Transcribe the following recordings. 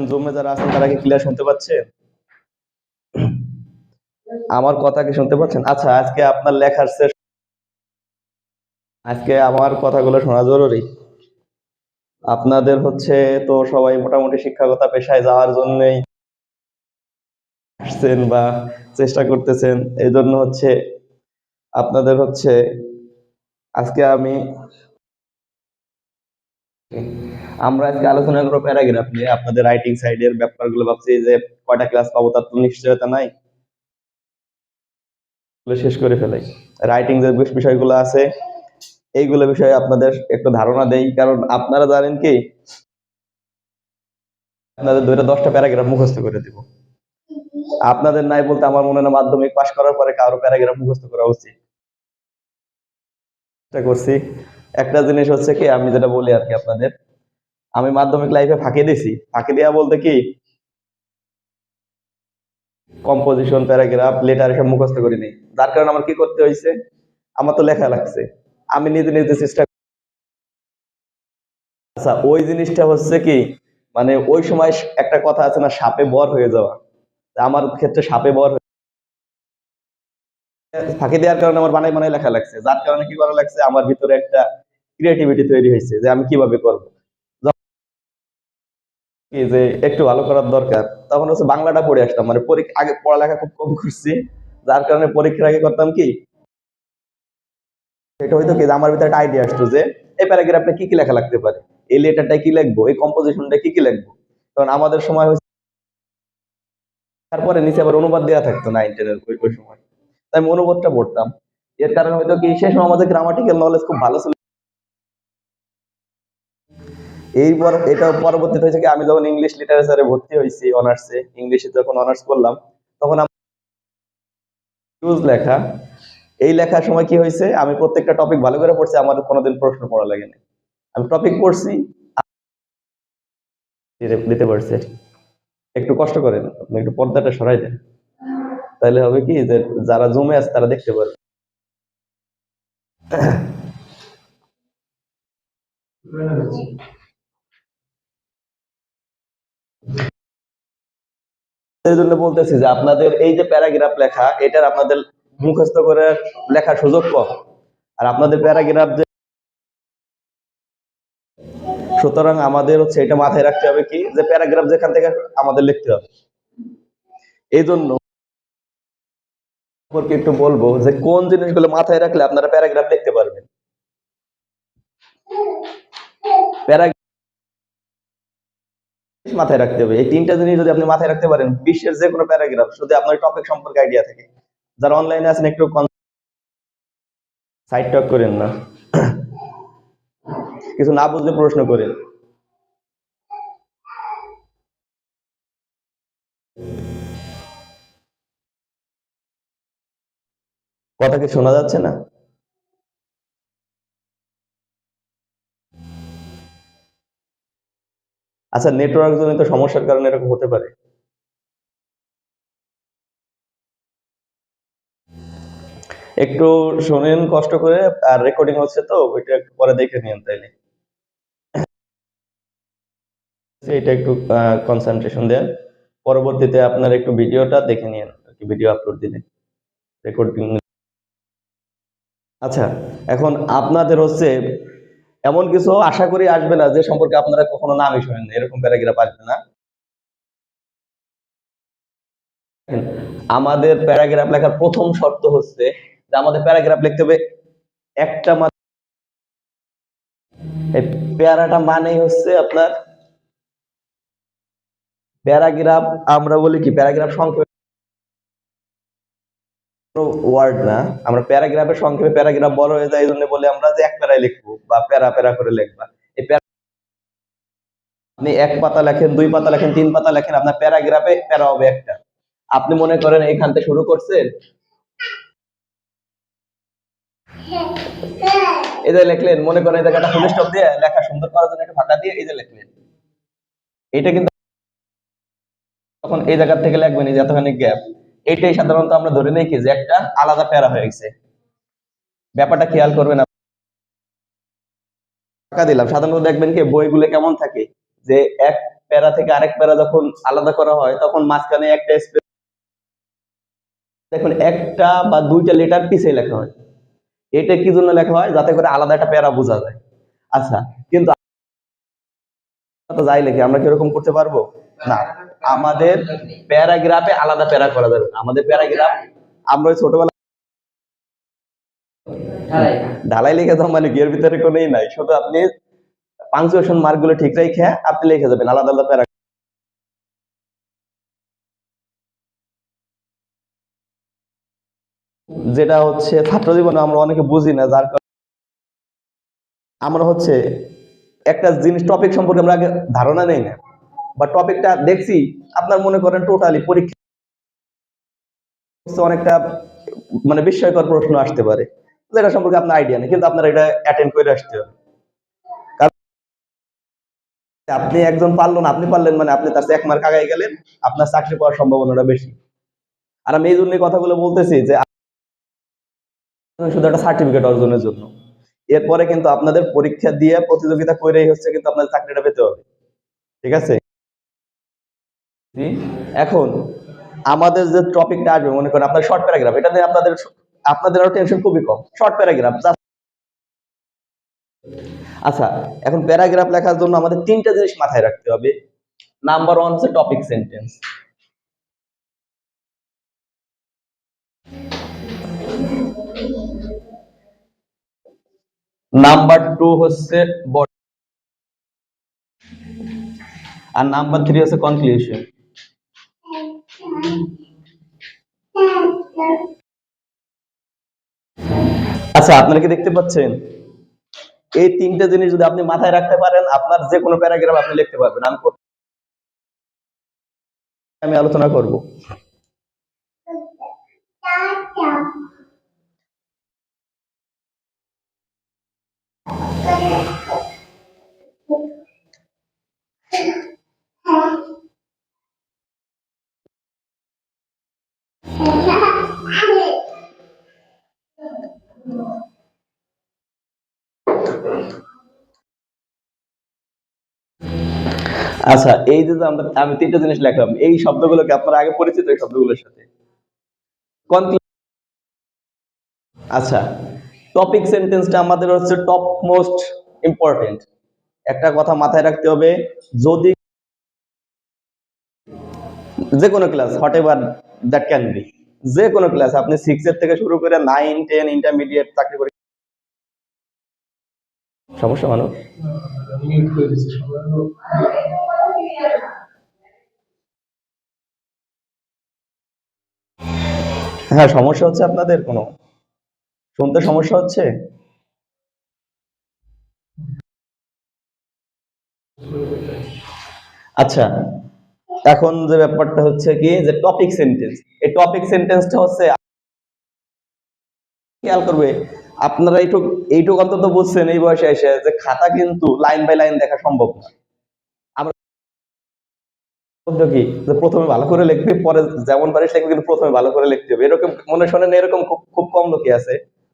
জুমে যারা আছেন তারা কি ক্লিয়ার শুনতে পাচ্ছেন? আমার কথা কি শুনতে পাচ্ছেন? আচ্ছা, আজকে আপনার লেখার আজকে আমার কথাগুলো শোনা জরুরি। আপনাদের তো সবাই মোটামুটি শিক্ষকতা পেশায় যাওয়ার জন্যই আসছেন বা চেষ্টা করতেছেন। এই জন্য আপনাদের আজকে আমরা আজকে আলোচনা করবো প্যারাগ্রাফ নিয়ে। আপনাদের রাইটিং সাইডের ব্যাপারগুলো ভাবছি যে কয়টা ক্লাস পাবো তার তো নিশ্চয়তা নাই, শেষ করে ফেলাই। রাইটিং যে বিষয়গুলো আছে এইগুলো বিষয়ে আপনাদের একটু ধারণা দেই, কারণ আপনারা জানেন কি আপনাদের 2-10টা প্যারাগ্রাফ মুখস্থ করে দিব। আপনাদের নাই বলতে আমার মনে হয় মাধ্যমিক পাশ করার পরে কারো প্যারাগ্রাফ মুখস্থ করা উচিত। চেষ্টা করছি। একটা জিনিস কি আমি যেটা বলি আর কি আপনাদের, আমি মাধ্যমিক লাইফে ফাঁকি দিছি। ফাঁকি দেওয়া বলতে কি কম্পোজিশন, প্যারাগ্রাফ, লেটার এসব মুখস্থ করিনি। যার কারণে আমার কি করতে হয়েছে, আমার তো লেখা লাগছে। আমি নিজে নিজে চেষ্টা। আচ্ছা, ওই জিনিসটা কি মানে ওই সময় একটা কথা আছে না, সাপে বর হয়ে যাওয়া। আমার ক্ষেত্রে সাপে বর ফাঁকি দেওয়ার কারণে আমার বানাই বানাই লেখা লাগছে। যার কারণে কি করা লাগছে, আমার ভিতরে একটা ক্রিয়েটিভিটি তৈরি হয়েছে যে আমি কিভাবে করব। কি যে একটু ভালো করার দরকার, তখন বাংলাটা পড়ে আসতাম। মানে পরীক্ষা আগে পড়ালেখা খুব কম করছি, যার কারণে পরীক্ষার আগে করতাম কি এটা হয়তো কি যে আমার ভিতরে একটা আইডিয়া আসতো যে এই প্যারাগ্রাফটা কি কি লেখা লাগতে পারে, এই লেটারটা কি লিখবো, এই কম্পোজিশনটা কি কি লিখবো। কারণ আমাদের সময় তারপরে নিচে আবার অনুবাদ দেওয়া থাকতো 9-10 ওই সময়, তাই আমি অনুবাদটা পড়তাম। এর কারণে হয়তো কি সেই সময় আমাদের গ্রামাটিক্যাল নলেজ খুব ভালো ছিল। এটা পরবর্তীতে হয়েছে কি আমি যখন ইংলিশ লিটারেচারে ভর্তি হয়েছি, অনার্সে ইংলিশে যখন অনার্স করলাম, তখন লেখা এই লেখার সময় কি হয়েছে, আমি প্রত্যেকটা টপিক ভালো করে পড়ছি, আমার কোনোদিন প্রশ্ন পড়া লাগেনি। আমি টপিক পড়ছি, দিতে পারছি। একটু কষ্ট করেন, আপনি একটু পর্দাটা সরাই দেন, তাহলে হবে কি যে যারা জমে আছে তারা দেখতে পারবে। এই জন্য বলতেছি যে আপনাদের এই যে প্যারাগ্রাফ লেখা, এটার আপনাদের মুখস্থ করে লেখার সুযোগ কম। আর আপনাদের প্যারাগ্রাফ সুতরাং আমাদের এটা মাথায় রাখতে হবে কি যে প্যারাগ্রাফ যেখান থেকে আমাদের লিখতে হবে। এই জন্য একটু বলবো যে কোন জিনিসগুলো মাথায় রাখলে আপনারা প্যারাগ্রাফ লিখতে পারবেন। মাথায় রাখতে হবে এই 3টা জিনিস, যদি আপনি মাথায় রাখতে পারেন বিশ্বের যে কোনো প্যারাগ্রাফ, যদি আপনার টপিক সম্পর্কে আইডিয়া থাকে। যারা অনলাইনে আছেন একটু সাইড টক করেন না, কিছু না বুঝলে প্রশ্ন করেন। কথা কি শোনা যাচ্ছে না? আচ্ছা, নেটওয়ার্ক জনিত সমস্যার কারণে এরকম হতে পারে। একটু শোনেন কষ্ট করে, আর রেকর্ডিং হচ্ছে তো ওইটা একটু পরে দেখে নিন তাইলে। এটা একটু কনসেন্ট্রেশন দেন, পরবর্তীতে আপনার একটু ভিডিওটা দেখে নিন, ভিডিও আপলোড দিলে রেকর্ডিং। আচ্ছা, এখন আপনাদের এমন কিছু আশা করি আসবে না যে সম্পর্কে আপনারা কখনো নামই শোনেন, এরকম প্যারাগ্রাফ আসবে না। আমাদের প্যারাগ্রাফ লেখার প্রথম শর্ত যে আমাদের প্যারাগ্রাফ লিখতে হবে একটা এই প্যারাটা মানেই আপনার প্যারাগ্রাফ। আমরা বলি কি প্যারাগ্রাফ সংক্ষেপে ওয়ার্ড না, আমরা প্যারাগ্রাফের সংক্ষেপে প্যারাগ্রাফ বড় হয়ে যায়, এই জন্য বলি আমরা যে এক প্যারায় লিখবো বা প্যারা প্যারা করে লিখবা। এই আপনি 1 পাতা লেখেন, 2 পাতা লেখেন, 3 পাতা লেখেন, আপনার প্যারাগ্রাফে প্যারা হবে একটা। আপনি মনে করেন এখান থেকে শুরু করছেন, এই যে লিখলেন, মনে করেন এই জায়গাটা ফুল স্টপ দিয়ে লেখা সুন্দর করার জন্য একটু ফাঁকা দিয়ে এই যে লিখলেন, এটা কিন্তু তখন এই জায়গা থেকে লিখবেন এই যে এতখানি গ্যাপ, এটাই সাধারণত আমরা ধরে নেই কি যে একটা আলাদা প্যারা হয়ে গেছে। ব্যাপারটা খেয়াল করবেন। ফাঁকা দিলাম, সাধারণত দেখবেন কি বইগুলো কেমন থাকে যে এক প্যারা থেকে আরেক প্যারা যখন আলাদা করা হয় তখন মাঝখানে একটা স্পেস, দেখুন একটা বা দুইটা লেটার পিছিয়ে লেখা হয়। এটা কি জন্য লেখা হয়? যাতে করে আলাদা একটা প্যারা বোঝা যায়। আচ্ছা, কিন্তু তো যাই লিখি আমরা কি এরকম করতে পারবো না? আমাদের প্যারাগ্রাফে আলাদা প্যারা করা যাবে না। আমাদের প্যারাগ্রাফ আমরা ওই ছোটবেলা ঢালাই লিখে যাও, মানে কি এর ভিতরে কোনোই নাই, শুধু আপনি পাংচুয়েশন মার্ক গুলো ঠিক রেখে আপনি লিখে যাবেন আলাদা আলাদা প্যারা। যেটা হচ্ছে ছাত্র জীবনে আমরা অনেকে বুঝি না, যার কারণে আমরা হচ্ছে একটা জিনিস টপিক সম্পর্কে আমরা আগে ধারণা নেই না, বা টপিকটা দেখছি আপনার মনে করেন টোটালি পরীক্ষা অনেকটা মানে বিস্ময়কর প্রশ্ন আসতে পারে, যেটা সম্পর্কে আপনার আইডিয়া নেই, কিন্তু আপনার এটা অ্যাটেন্ড করে আসতে হবে। কারণ আপনি একজন পারলো না, আপনি পারলেন মানে আপনি তার চেয়ে 1 মার্ক আগায় গেলেন, আপনার চাকরি পাওয়ার সম্ভাবনাটা বেশি। আর আমি এই জন্য কথাগুলো বলতেছি যে শুধু একটা সার্টিফিকেট অর্জনের জন্য, এরপরে কিন্তু আপনাদের পরীক্ষা দিয়ে প্রতিযোগিতা করেই হচ্ছে কিন্তু আপনাদের চাকরিটা পেতে হবে। ঠিক আছে? এখন আমাদের যে টপিকটা আসবে, মনে করেন আপনার শর্ট প্যারাগ্রাফ, এটা নিয়ে আপনাদের আপনাদের আরো টেনশন খুবই কম, শর্ট প্যারাগ্রাফ। আচ্ছা, এখন প্যারাগ্রাফ লেখার জন্য আমাদের 3টা জিনিস মাথায় রাখতে হবে। নাম্বার 1 হচ্ছে টপিক সেন্টেন্স, নাম্বার 2 হচ্ছে বডি, আর নাম্বার 3 হচ্ছে কনক্লুশন। আচ্ছা, আপনারা কি দেখতে পাচ্ছেন? এই 3টা জিনিস যদি আপনি মাথায় রাখতে পারেন, আপনার যে কোনো প্যারাগ্রাফ আপনি লিখতে পারবেন। আমি আলোচনা করব। আচ্ছা, এই যে আমি 3টা জিনিস লিখলাম, এই শব্দগুলোকে আপনারা আগে পরিচিত এই শব্দগুলোর সাথে। আচ্ছা, টপিক সেন্টেন্সটা আমাদের হচ্ছে টপ মোস্ট ইম্পর্টেন্ট। একটা কথা মাথায় রাখতে হবে, যদি যে কোনো class what ever that can be, যে কোনো ক্লাস আপনি 6 এর থেকে শুরু করে 9, 10 ইন্টারমিডিয়েট চাকরি করে সমস্যা মানো। হ্যাঁ, সমস্যা হচ্ছে আপনাদের কোনো শুনতে সমস্যা হচ্ছে? আচ্ছা, এখন যে ব্যাপারটা হচ্ছে কি, যে টপিক সেন্টেন্স, এই টপিক সেন্টেন্সটা হচ্ছে খেয়াল করবে, আপনারা এইটুকু অন্তত বুঝছেন এই বয়সে এসে যে খাতা কিন্তু লাইন বাই লাইন দেখা সম্ভব না। আমরা কি যে প্রথমে ভালো করে লিখবে, পরে যেমন পারিস লিখবে, কিন্তু প্রথমে ভালো করে লিখতে হবে, এরকম মনে শোনেন, এরকম খুব খুব কম লোকই আছে।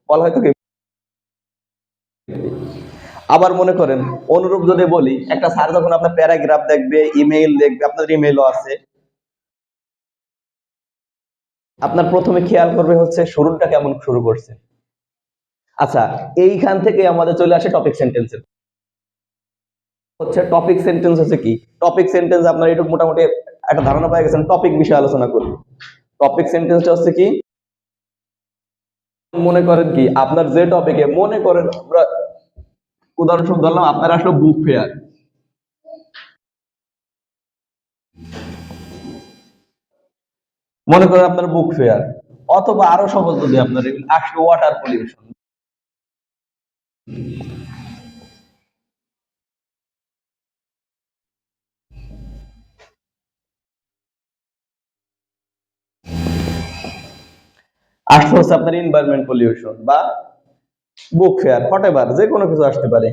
বলা হয়তো কি, আবার মনে করেন অনুরূপ যদি বলি, একটা স্যার যখন আপনার প্যারাগ্রাফ দেখবে, ইমেইল দেখবে, আপনার ইমেইলও আছে, আপনার প্রথমে খেয়াল করবে হচ্ছে শুরুটা কেমন শুরু করছে। আচ্ছা, এইখান থেকে আমাদের চলে আসে টপিক সেন্টেন্সের। হচ্ছে টপিক সেন্টেন্স হচ্ছে কি, টপিক সেন্টেন্স আপনার একটু মোটামুটি একটা ধারণা পেয়ে গেছেন টপিক বিষয়ে আলোচনা করব। টপিক সেন্টেন্সটা হচ্ছে কি, মনে করেন কি আপনার যে টপিকে, মনে করেন আমরা উদাহরণস্বরূপ ধরলাম আপনার আসলে বুক ফেয়ার, মনে করেন আপনার বুক ফেয়ার, অথবা আরো সহজ যদি আপনার আসলে ওয়াটার পলিউশন। আসলে হচ্ছে আপনার এনভায়রনমেন্ট পলিউশন বা বুক ফেয়ার, হোয়াটএভার যে কোনো কিছু আসতে পারে।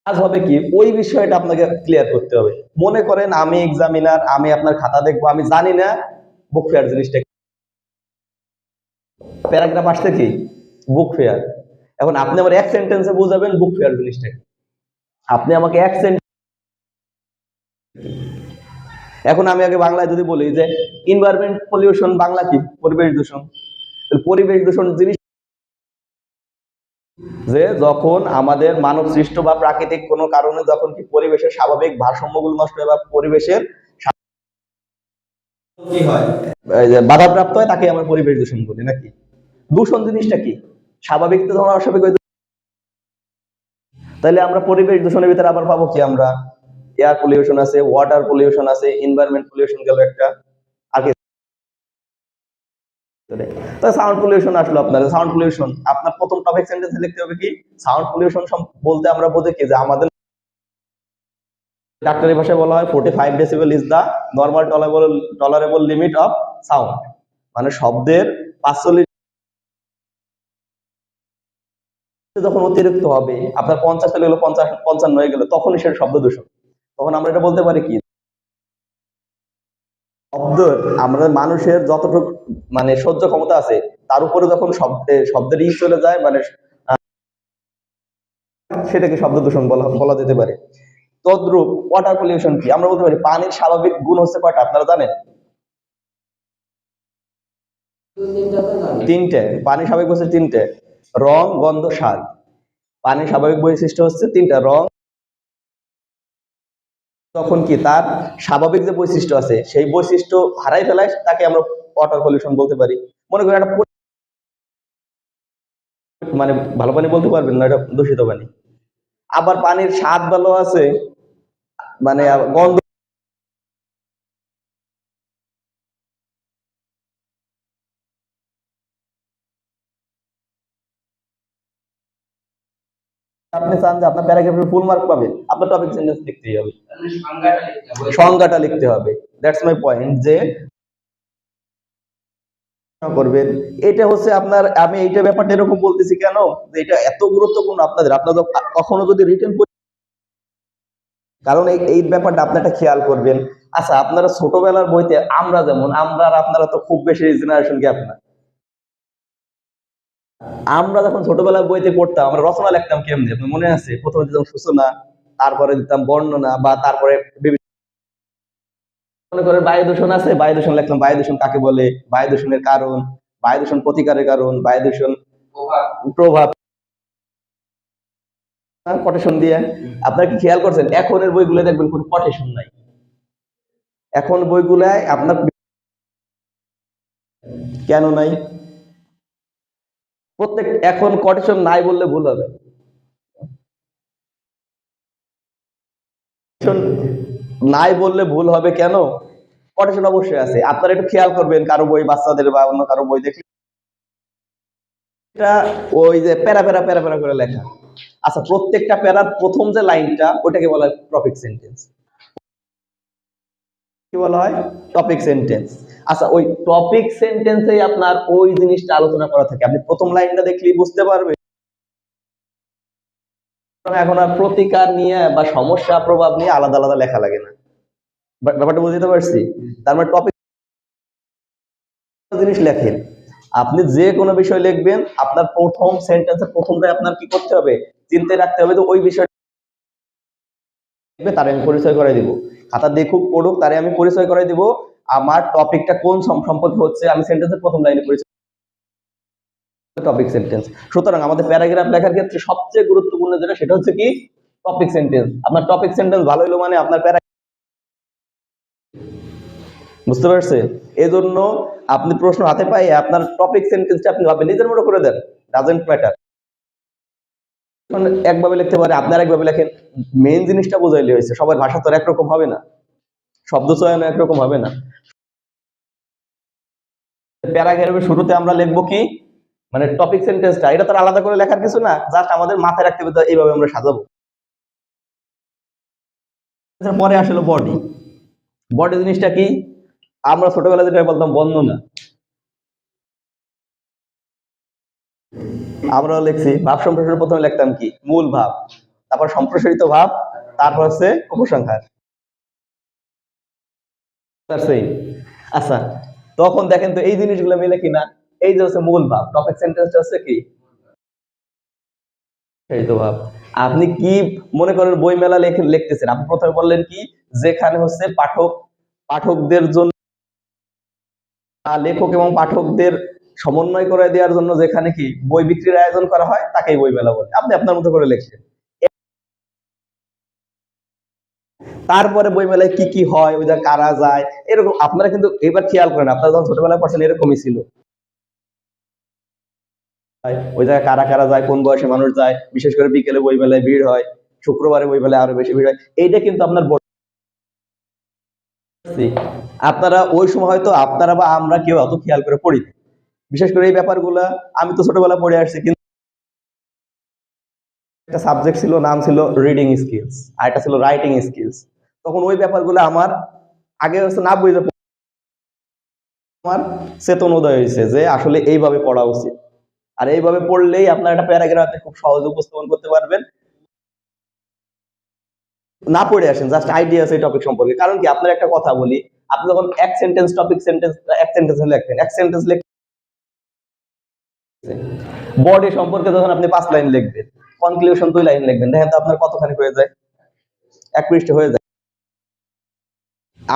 কাজ হবে কি, ওই বিষয়টা আপনাকে ক্লিয়ার করতে হবে। মনে করেন আমি এক্সামিনার, আমি আপনার খাতা দেখবো, আমি জানি না বুক ফেয়ার জিনিসটা, প্যারাগ্রাফ আসছে কি বুক ফেয়ার, এখন আপনি আমার এক সেন্টেন্সে বুঝাবেন বুক ফেয়ার জিনিসটা, আপনি আমাকে এক সেন্টেন্স এখন আমি আগে বাংলায় যদি বলি যে এনভায়রনমেন্ট পলিউশন, বাংলা কি? পরিবেশ দূষণ। পরিবেশ দূষণ জিনিস যে যখন আমাদের মানব সৃষ্ট বা প্রাকৃতিক কোনো কারণে যখন কি পরিবেশের স্বাভাবিক ভারসাম্যগুলো নষ্ট হয় বা পরিবেশের কি হয়, এই যে বাধাপ্রাপ্ত হয়, তাকে আমরা পরিবেশ দূষণ বলি নাকি? দূষণ জিনিসটা কি? স্বাভাবিক তো ধরো অস্বাভাবিক হয়ে, তাহলে আমরা পরিবেশ দূষণের ভিতরে আবার পাবো কি? আমরা এয়ার পলিউশন আছে, ওয়াটার পলিউশন আছে, এনভায়রনমেন্ট পলিউশন গেল একটা, আর কি? তো সাউন্ড পলিউশন আসলো। আপনার সাউন্ড পলিউশন আপনার প্রথম টপিক সেন্টেন্সে লিখতে হবে কি? সাউন্ড পলিউশন বলতে আমরা বোঝে কি যে আমাদের ডাক্তারি ভাষায় বলা হয় 45 decibel is the normal tolerable limit of sound, মানে শব্দের 45 যখন অতিরিক্ত হবে, আপনার 50 চলে গেলো, 50 55 হয়ে গেল, তখনই সেটা শব্দ দূষণ। তখন আমরা এটা বলতে পারি কি? শব্দ, আমরা মানুষের যতটুকু মানে সহ্য ক্ষমতা আছে তার উপরে যখন শব্দের চলে যায়, মানে সেটাকে শব্দ দূষণ বলা বলা যেতে পারে। তদ্রূপ ওয়াটার পলিউশন কি? আমরা বলতে পারি পানির স্বাভাবিক গুণ হচ্ছে কয়টা আপনারা জানেন? তিনটে। পানির স্বাভাবিক হচ্ছে তিনটে: রং, গন্ধ, স্বাদ। পানির স্বাভাবিক বৈশিষ্ট্য হচ্ছে তিনটা: রং, তখন কি তার স্বাভাবিক যে বৈশিষ্ট্য আছে সেই বৈশিষ্ট্য হারাই ফেলায়, তাকে আমরা ওয়াটার পলিউশন বলতে পারি। মনে করেন একটা মানে ভালো পানি বলতে পারবেন না, এটা দূষিত পানি। আবার পানির স্বাদ ভালো আছে, মানে গন্ধ, আপনি চান যে আপনার প্যারাগ্রাফে ফুল মার্ক পাবেন, আপনার টপিক সেন্টেন্স লিখতেই হবে, সংজ্ঞাটা লিখতে হবে। দ্যাটস মাই পয়েন্ট, যে করবেন। এটা হচ্ছে আপনার, আমি এইটা ব্যাপারটা এরকম বলতেছি কেন, যে এটা এত গুরুত্বপূর্ণ আপনাদের। আপনাদের কখনো যদি রিটেন, কারণ এই ব্যাপারটা আপনি একটা খেয়াল করবেন। আচ্ছা, আপনারা ছোটবেলার বইতে, আমরা যেমন, আমরা আর আপনারা তো খুব বেশি জেনারেশন গ্যাপ না, আমরা যখন ছোটবেলার বইতে পড়তাম, আমরা রচনা লিখতাম কেমনে আপনার মনে আছে? প্রথমে দিতাম সূচনা, তারপরে দিতাম বর্ণনা, বা তারপরে মনে করেন বায়ু দূষণ আছে, বায়ু দূষণ লিখলাম, বায়ু দূষণ কাকে বলে, বায়ু দূষণের কারণ, বায়ু দূষণ প্রতিকারের কারণ, বায়ু দূষণ প্রভাব, কোটেশন দিয়ে। আপনারা কি খেয়াল করছেন এখনের বইগুলো দেখবেন কোনো কোটেশন নাই? এখন বইগুলায় আপনার কেন নাই? প্রত্যেক এখন কোটেশন নাই বললে ভুল হবে। নাই বললে ভুল হবে কেন? কোটেশন অবশ্যই আছে। আপনারা একটু খেয়াল করবেন, কারো বই, বাচ্চাদের বা অন্য কারো বই দেখলে এটা ওই যে প্যারা প্যারা প্যারা প্যারা করে লেখা। আচ্ছা, প্রত্যেকটা প্যারার প্রথম যে লাইনটা, ওটাকে বলা হয় টপিক সেন্টেন্স। কি বলা হয়? Topic sentence. আচ্ছা, ওই টপিক সেন্টেন্সেই আপনার ওই জিনিসটা আলোচনা করা থাকে, আপনি প্রথম লাইনটা দেখলেই বুঝতে পারবেন। এখন আর প্রতিকার নিয়ে বা সমস্যা প্রভাব নিয়ে আলাদা আলাদা লেখা লাগে না। ব্যাপারটা বুঝতে পারছি? তার মানে টপিক জিনিস লেখেন, আপনি যে কোনো বিষয় লিখবেন, আপনার প্রথম সেন্টেন্সের প্রথমটাই আপনার কি করতে হবে? চিন্তা রাখতে হবে যে ওই বিষয় তার আমি পরিচয় করাই দিব। খাতা দেখুক, পড়ুক, তারে আমি পরিচয় করাই দিব আমার টপিকটা কোন সম্পর্কে হচ্ছে। আমি সেন্টেন্সের প্রথম লাইনে পরিচয়, টপিক সেন্টেন্স। সুতরাং আমাদের প্যারাগ্রাফ লেখার ক্ষেত্রে সবচেয়ে গুরুত্বপূর্ণ যেটা, সেটা হচ্ছে কি? Topic sentence. আপনার টপিক সেন্টেন্স ভালো হলো মানে আপনার বুঝতে পারছে? এই জন্য আপনি প্রশ্ন হাতে পাই, আপনার টপিক সেন্টেন্সটা আপনি ভাবেন, নিজের মতো করে দেন, ডাজেন্ট ম্যাটার। একভাবে লিখতে পারে, আপনার একভাবে লেখেন, মেইন জিনিসটা বোঝাইলে হয়েছে। সবার ভাষা তো একরকম হবে না, শব্দ চয়ন একরকম হবে না। প্যারাগ্রাফের শুরুতে আমরা লিখবো কি, মানে টপিক সেন্টেন্সটা, এটা তো আলাদা করে লেখার কিছু না, জাস্ট আমাদের মাথায় রাখতে হবে, এইভাবে আমরা সাজাবো। পরে আসলে বডি। বডি জিনিসটা কি? আমরা ছোটবেলা যেটা বলতাম বর্ণনা, আমরাও লিখছি ভাব সম্প্রসারণ। প্রথমে লিখতাম কি? মূল ভাব, তারপর সম্প্রসারিত ভাব, তারপর হচ্ছে উপসংহার। আচ্ছা, তখন দেখেন তো এই জিনিসগুলো মিলে কিনা? এই যে হচ্ছে মূল ভাব, টপিক সেন্টেন্সটা হচ্ছে কি? সেই তো ভাব। আপনি কি মনে করেন বই মেলা লিখতেছেন, আপনি প্রথমে বললেন কি যেখানে হচ্ছে পাঠকদের জন্য লেখক এবং পাঠকদের সমন্বয় করে দেওয়ার জন্য যেখানে কি বই বিক্রির আয়োজন করা হয় তাকেই বই মেলা বলে। আপনি আপনার মতো করে লিখছেন। তারপরে বই মেলায় কি কি হয়, ওই যে কারা যায়, এরকম আপনারা কিন্তু এবার খেয়াল করেন, আপনারা যখন ছোটবেলায় পড়ছেন এরকমই ছিল। ওই জায়গায় কারা কারা যায়, কোন বয়সে মানুষ যায়, বিশেষ করে বিকেলে বই মেলায় ভিড় হয়, শুক্রবারে বই মেলায় আরো বেশি ভিড় হয়। এইটা কিন্তু আপনার আপনারা ওই সময় হয়তো আপনারা বা আমরা কেউ অত খেয়াল করে পড়ি না। বিশেষ করে এই ব্যাপারগুলা আমি তো ছোটবেলা পড়ে আসছি, কিন্তু একটা সাবজেক্ট ছিল, নাম ছিল রিডিং স্কিলস, আর একটা ছিল রাইটিং স্কিলস। তখন ওই ব্যাপারগুলো আমার আগে হচ্ছে না বুঝতে আমার চেতন উদয় হয়েছে যে আসলে এইভাবে পড়া উচিত। আর এইভাবে পড়লেই আপনার একটা প্যারাগ্রাফে খুব সহজে উপস্থাপন করতে পারবেন। না পড়ে আসেন, জাস্ট আইডিয়া আছে টপিক সম্পর্কে। কারণ কি, আপনার একটা কথা বলি, আপনি যখন এক সেন্টেন্স টপিক সেন্টেন্স এক সেন্টেন্স লিখবেন, এক সেন্টেন্স লিখে বডি সম্পর্কে যখন আপনি 5 লাইন লিখবেন, কনক্লুশন 2 লাইন লিখবেন, দেখেন তো আপনার কতখানি হয়ে যায়, এক পৃষ্ঠা হয়ে যায়।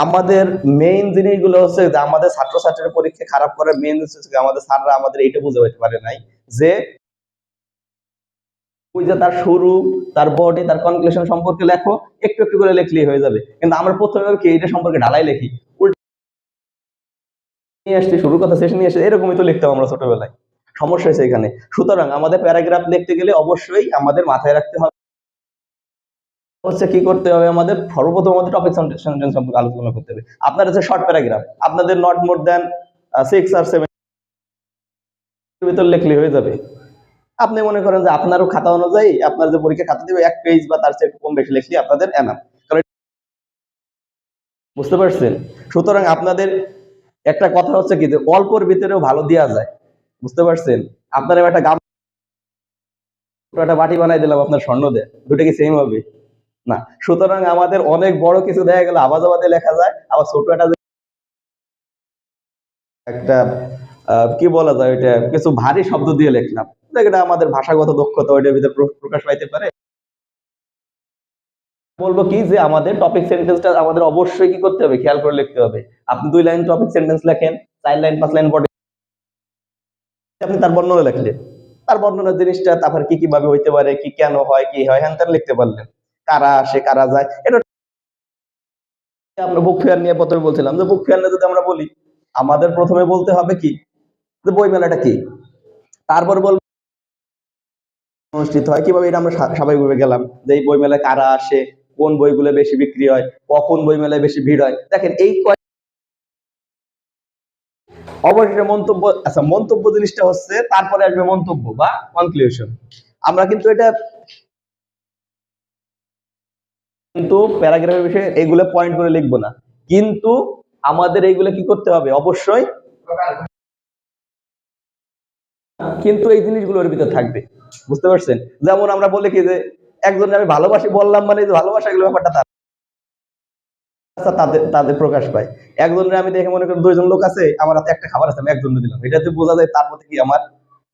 আমাদের মেইন জিনিসগুলো হচ্ছে যে আমাদের ছাত্রছাত্রীর পরীক্ষা খারাপ করার মেইন হচ্ছে আমাদের স্যাররা আমাদের এইটা বুঝে হইতে পারে নাই যে ওই যে তার শুরু, তার বডি, তার কনক্লুশন সম্পর্কে লেখো, একটু একটু করে লিখলেই হয়ে যাবে। কিন্তু আমরা প্রথমে কি এটা সম্পর্কে ঢালাই লিখি, উল্টো নিয়ে আসছি, শুরুর কথা শেষ নিয়ে এসে এরকমই তো লিখতাম আমরা ছোটবেলায়। সমস্যা হয়েছে এখানে। সুতরাং আমাদের প্যারাগ্রাফ লিখতে গেলে অবশ্যই আমাদের মাথায় রাখতে হবে হচ্ছে কি করতে হবে, আমাদের সর্বপ্রথম আমাদের টপিক সেন্টেন্স সম্পর্কে আলোচনা করতে হবে। আপনার হচ্ছে শর্ট প্যারাগ্রাফ, আপনাদের নট মোর দ্যান 6 or 7 ভিতর লিখলে হয়ে যাবে। আপনি মনে করেন যে আপনারও খাতা অনুযায়ী আপনার যে পরীক্ষা খাতা দিবে 1 পেজ বা তার চেয়ে একটু কম বেশি লিখলে আপনাদের এনাফ। কারণ বুঝতে পারছেন। সুতরাং আপনাদের একটা কথা হচ্ছে কি যে অল্পর ভিতরেও ভালো দেওয়া যায়। বুঝতে পারছেন। আপনার একটা একটা বাটি বানাই দিলাম আপনার স্বর্ণ দিয়ে, দুটো কি সেম হবে? না। সুতরাং আমাদের অনেক বড় কিছু দেখা গেল আবাজ আবাদে লেখা যায়, আবার ছোট একটা কি বলা যায়, ওইটা কিছু ভারী শব্দ দিয়ে লিখলাম, এটা আমাদের ভাষাগত দক্ষতা ওইটার ভিতরে প্রকাশ পাইতে পারে। বলবো কি যে আমাদের টপিক সেন্টেন্সটা আমাদের অবশ্যই কি করতে হবে, খেয়াল করে লিখতে হবে। আপনি 2 লাইন টপিক সেন্টেন্স লেখেন, 4 লাইন 5 লাইন বডি, আপনি তার বর্ণনা লিখলেন, তার বর্ণনার জিনিসটা তারপর কি কিভাবে হইতে পারে, কি কেন হয়, কি হয়, হ্যান ত্যান লিখতে পারলেন। কারা আসে কারা যায়, এটা আমরা বুক ফেয়ার নিয়ে প্রথমে বলছিলাম যে বুক ফেয়ার নিয়ে যদি আমরা বলি, আমাদের প্রথমে বলতে হবে কি যে বই মেলাটা কি, তারপর বলবো অনুষ্ঠিত হয় কিভাবে, এটা আমরা স্বাভাবিকভাবে গেলাম যে এই বই মেলায় কারা আসে, কোন বইগুলো বেশি বিক্রি হয়, কখন বই মেলায় বেশি ভিড় হয়। দেখেন এই অবশেষে মন্তব্য, আচ্ছা মন্তব্য জিনিসটা হচ্ছে তারপরে আসবে মন্তব্য বা কনক্লুশন। আমরা কিন্তু এটা কিন্তু প্যারাগ্রাফের বিষয়ে এগুলো পয়েন্ট করে লিখবো না, কিন্তু আমাদের এইগুলো কি করতে হবে অবশ্যই, কিন্তু এই জিনিসগুলোর ভিতর থাকবে। বুঝতে পারছেন। যেমন আমরা বলি কি যে একজনের আমি ভালোবাসি বললাম, মানে যে ভালোবাসা এগুলো ব্যাপারটা তার আচ্ছা তাদের তাদের প্রকাশ পায়। একজনের আমি দেখে মনে করি 2 জন লোক আছে, আমার হাতে একটা খাবার আছে, আমি একজনের দিলাম, এটাতে বোঝা যায় তার প্রতি কি আমার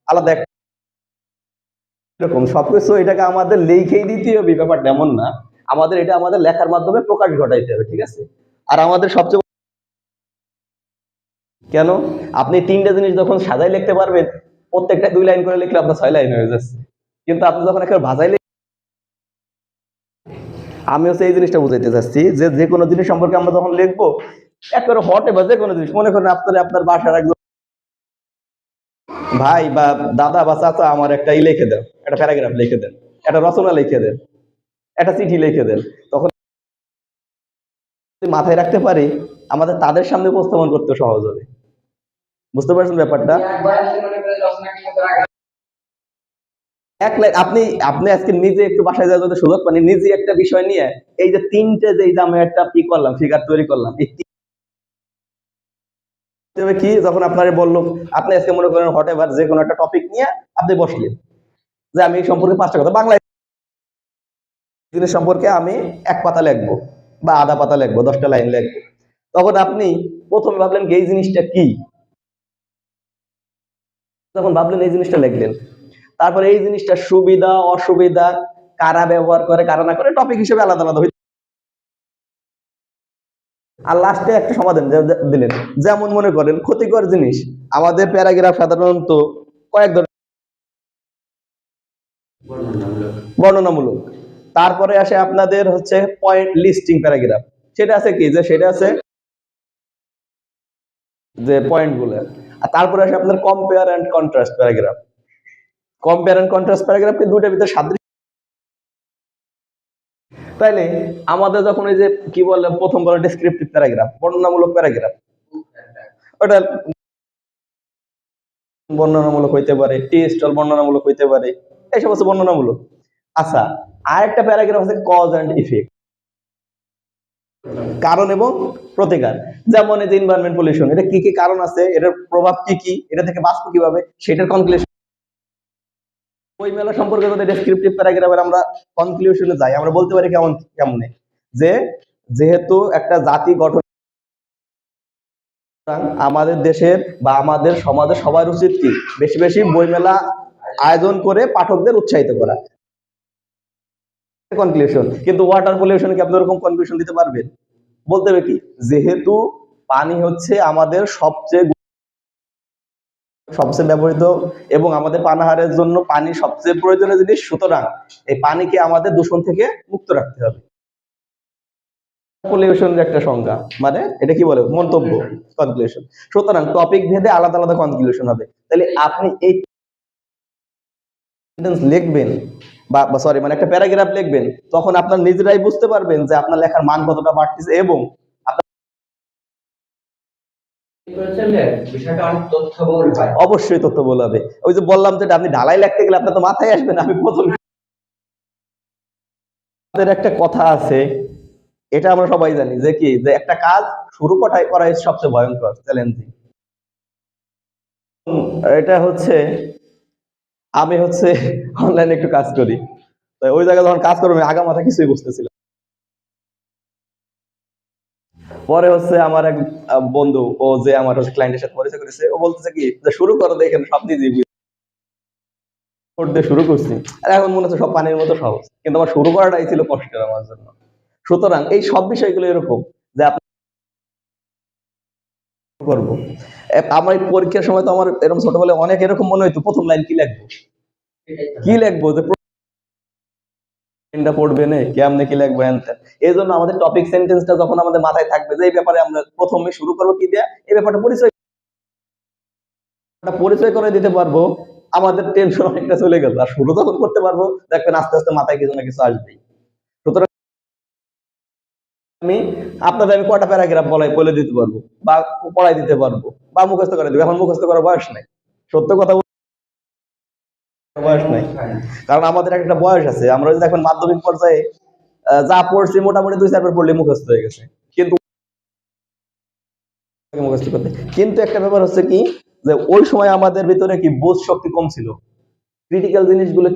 আলাদা একটা এরকম সবকিছু এটাকে আমাদের লিখেই দিতে হবে ব্যাপারটা এমন না। আমাদের এটা আমাদের লেখার মাধ্যমে প্রকাশ ঘটাইতে হবে, ঠিক আছে। আর আমাদের সবচেয়ে কেন, আপনি 3টা জিনিস যখন সাজাই লিখতে পারবেন, প্রত্যেকটা 2 লাইন করে লিখলে আপনার 6 লাইন হয়ে যাচ্ছে। কিন্তু আপনি যখন একটা ভাজাই আমি হচ্ছে এই জিনিসটা বুঝাইতে চাচ্ছি যে যে কোনো জিনিস সম্পর্কে আমরা যখন লিখবো একেবারে হটে বা যে কোনো জিনিস, মনে করেন আপনার বাসার একজন ভাই বা দাদা বা চাচা আমার একটা লিখে দেন, একটা প্যারাগ্রাফ লিখে দেন, একটা রচনা লিখে দেন, একটা চিঠি লিখে দেন, তখন মাথায় রাখতে পারি আমাদের তাদের সামনে উপস্থাপন করতে সহজ হবে। বুঝতে পারছেন ব্যাপারটা। এক লাইন আপনি আপনি আজকে নিজে একটু বাসায় যাওয়ার যদি সুযোগ পান, নিজে একটা বিষয় নিয়ে এই যে 3টে যে আমি একটা কি করলাম, ফিগার তৈরি করলাম, এই কি যখন আপনারে বললো, আপনি আজকে মনে করেন হট এভার যে কোনো একটা টপিক নিয়ে আপনি বসলেন যে আমি এই সম্পর্কে 5টা কথা বাংলায় জিনিস সম্পর্কে আমি 1 পাতা লিখবো বা আধা পাতা লিখবো, 10টা লাইন লিখবো। তখন আপনি প্রথমে ভাবলেন এই জিনিসটা কি, তখন ভাবলেন এই জিনিসটা লিখলেন, তারপরে এই জিনিসটা সুবিধা অসুবিধা, কারা ব্যবহার করে কারা না করে, টপিক হিসেবে আলাদা আলাদা হইতে, আর লাস্টে একটা সমাধান দিলেন। যেমন মনে করেন ক্ষতিকর জিনিস, আমাদের প্যারাগ্রাফ সাধারণত কয়েক ধরনের, বর্ণনামূলক, তারপরে আসে আপনাদের হচ্ছে পয়েন্ট লিস্টিং প্যারাগ্রাফ, সেটা আছে কি যে সেটা আছে যে পয়েন্ট গুলো, আর তারপরে আসে আপনার compare and contrast paragraph. Compare and contrast প্যারাগ্রাফকে দুইটার ভিতরে সাদৃশ্য, তাইলে আমাদের যখন এই যে কি বলে প্রথম বলে ডেসক্রিপটিভ প্যারাগ্রাফ, বর্ণনামূলক প্যারাগ্রাফ, ওটা বর্ণনামূলক হইতে পারে, টেক্সটুয়াল বর্ণনামূলক হইতে পারে, এই সমস্ত বর্ণনামূলক। আচ্ছা, আরেকটা প্যারাগ্রাফ আছে কজ এন্ড ইফেক্ট, কারণ এবং প্রতিকার। যেমন এই যে এনভায়রনমেন্ট পলিউশন, এটা কি কি কারণ আছে, এটার প্রভাব কি কি, এটা থেকে বাঁচবো কিভাবে, সেটার কনক্লুশন। ওই মেলা সম্পর্কে যদি ডেসক্রিপটিভ প্যারাগ্রাফের আমরা কনক্লুশনে যাই, আমরা বলতে পারি কেমনে যে যেহেতু একটা জাতি গঠন, আমাদের দেশের বা আমাদের সমাজের সবার উচিত কি বেশি বেশি বইমেলা আয়োজন করে পাঠকদের উৎসাহিত করা। কনক্লুশন, কিন্তু ওয়াটার পলিউশন কি আপনি এরকম কনক্লুশন দিতে পারবেন? বলতে হবে কি, যেহেতু পানি হচ্ছে আমাদের সবচেয়ে ব্যবহৃত এবং আমাদের পানাহারের জন্য পানি সবচেয়ে প্রয়োজনীয় জিনিস, সুতরাং এই পানিকে আমাদের দূষণ থেকে মুক্ত রাখতে হবে। পলিউশনের একটা সংজ্ঞা, মানে এটা কি বলে মন্তব্য, কনক্লুশন। সুতরাং টপিক ভেদে আলাদা আলাদা কনক্লুশন হবে। তাহলে আপনি এই সেন্টেন্স লিখবেন বা সরি মানে একটা প্যারাগ্রাফ লিখবেন, তখন আপনার নিজেরাই বুঝতে পারবেন যে আপনার লেখার মান কতটা বাড়তেছে, এবং অবশ্যই তথ্যবহুল হবে। ওই যে বললাম যে আপনি ঢালাই লিখতে গেলে আপনার তো মাথায় আসবে না। আমি প্রথম একটা কথা আছে, এটা আমরা সবাই জানি যে কি, যে একটা কাজ শুরু করাই সবচেয়ে ভয়ঙ্কর চ্যালেঞ্জিং। এটা হচ্ছে আমি হচ্ছে অনলাইনে একটু কাজ করি, তো ওই জায়গায় যখন কাজ করবো আগা মাথা কিছুই বুঝতেছিলাম। পরে হচ্ছে আমার এক বন্ধু, ও যে আমার হচ্ছে ক্লায়েন্টের সাথে পরিচয় করেছে, ও বলতেছে কি যে শুরু করো, দেখেন সব নিজেই করতে শুরু করছি, আর এখন মনে হচ্ছে সব পানির মতো সহজ, কিন্তু আমার শুরু করাটাই ছিল কষ্টের আমার জন্য। সুতরাং এই সব বিষয়গুলো এরকম যে আপনি করবো। আমার এই পরীক্ষার সময় তো আমার এরকম ছোটবেলায় অনেক এরকম মনে হইতো প্রথম লাইন কি লিখবো, যে পড়বে না কেমনে কি লিখবো হ্যান। এই জন্য আমাদের টপিক সেন্টেন্সটা যখন আমাদের মাথায় থাকবে যে এই ব্যাপারে আমরা প্রথমে শুরু করবো কি দেয়া, এই ব্যাপারটা পরিচয় করে দিতে পারবো, আমাদের টেনশন অনেকটা চলে গেল। আর শুরু তখন করতে পারবো, দেখবেন আস্তে আস্তে মাথায় কিছু না কিছু আসবেই। সুতরাং আমি কয়টা প্যারাগ্রাফ বলে দিতে পারবো বা পড়াই দিতে পারবো বা মুখস্থ করে দিবো, এখন মুখস্থ করার বয়স নাই। সত্য কথা বয়স নাই, কারণ আমাদের একটা বয়স আছে। আমরা যদি এখন মাধ্যমিক পর্যায়ে যা পড়ছি মোটামুটি 2-4 বার পড়লে মুখস্থ হয়ে গেছে, কিন্তু মুখস্থ করতে, কিন্তু একটা ব্যাপার হচ্ছে কি যে ওই সময় আমাদের ভিতরে কি বোধ শক্তি কম ছিল, ক্রিটিক্যাল জিনিসগুলো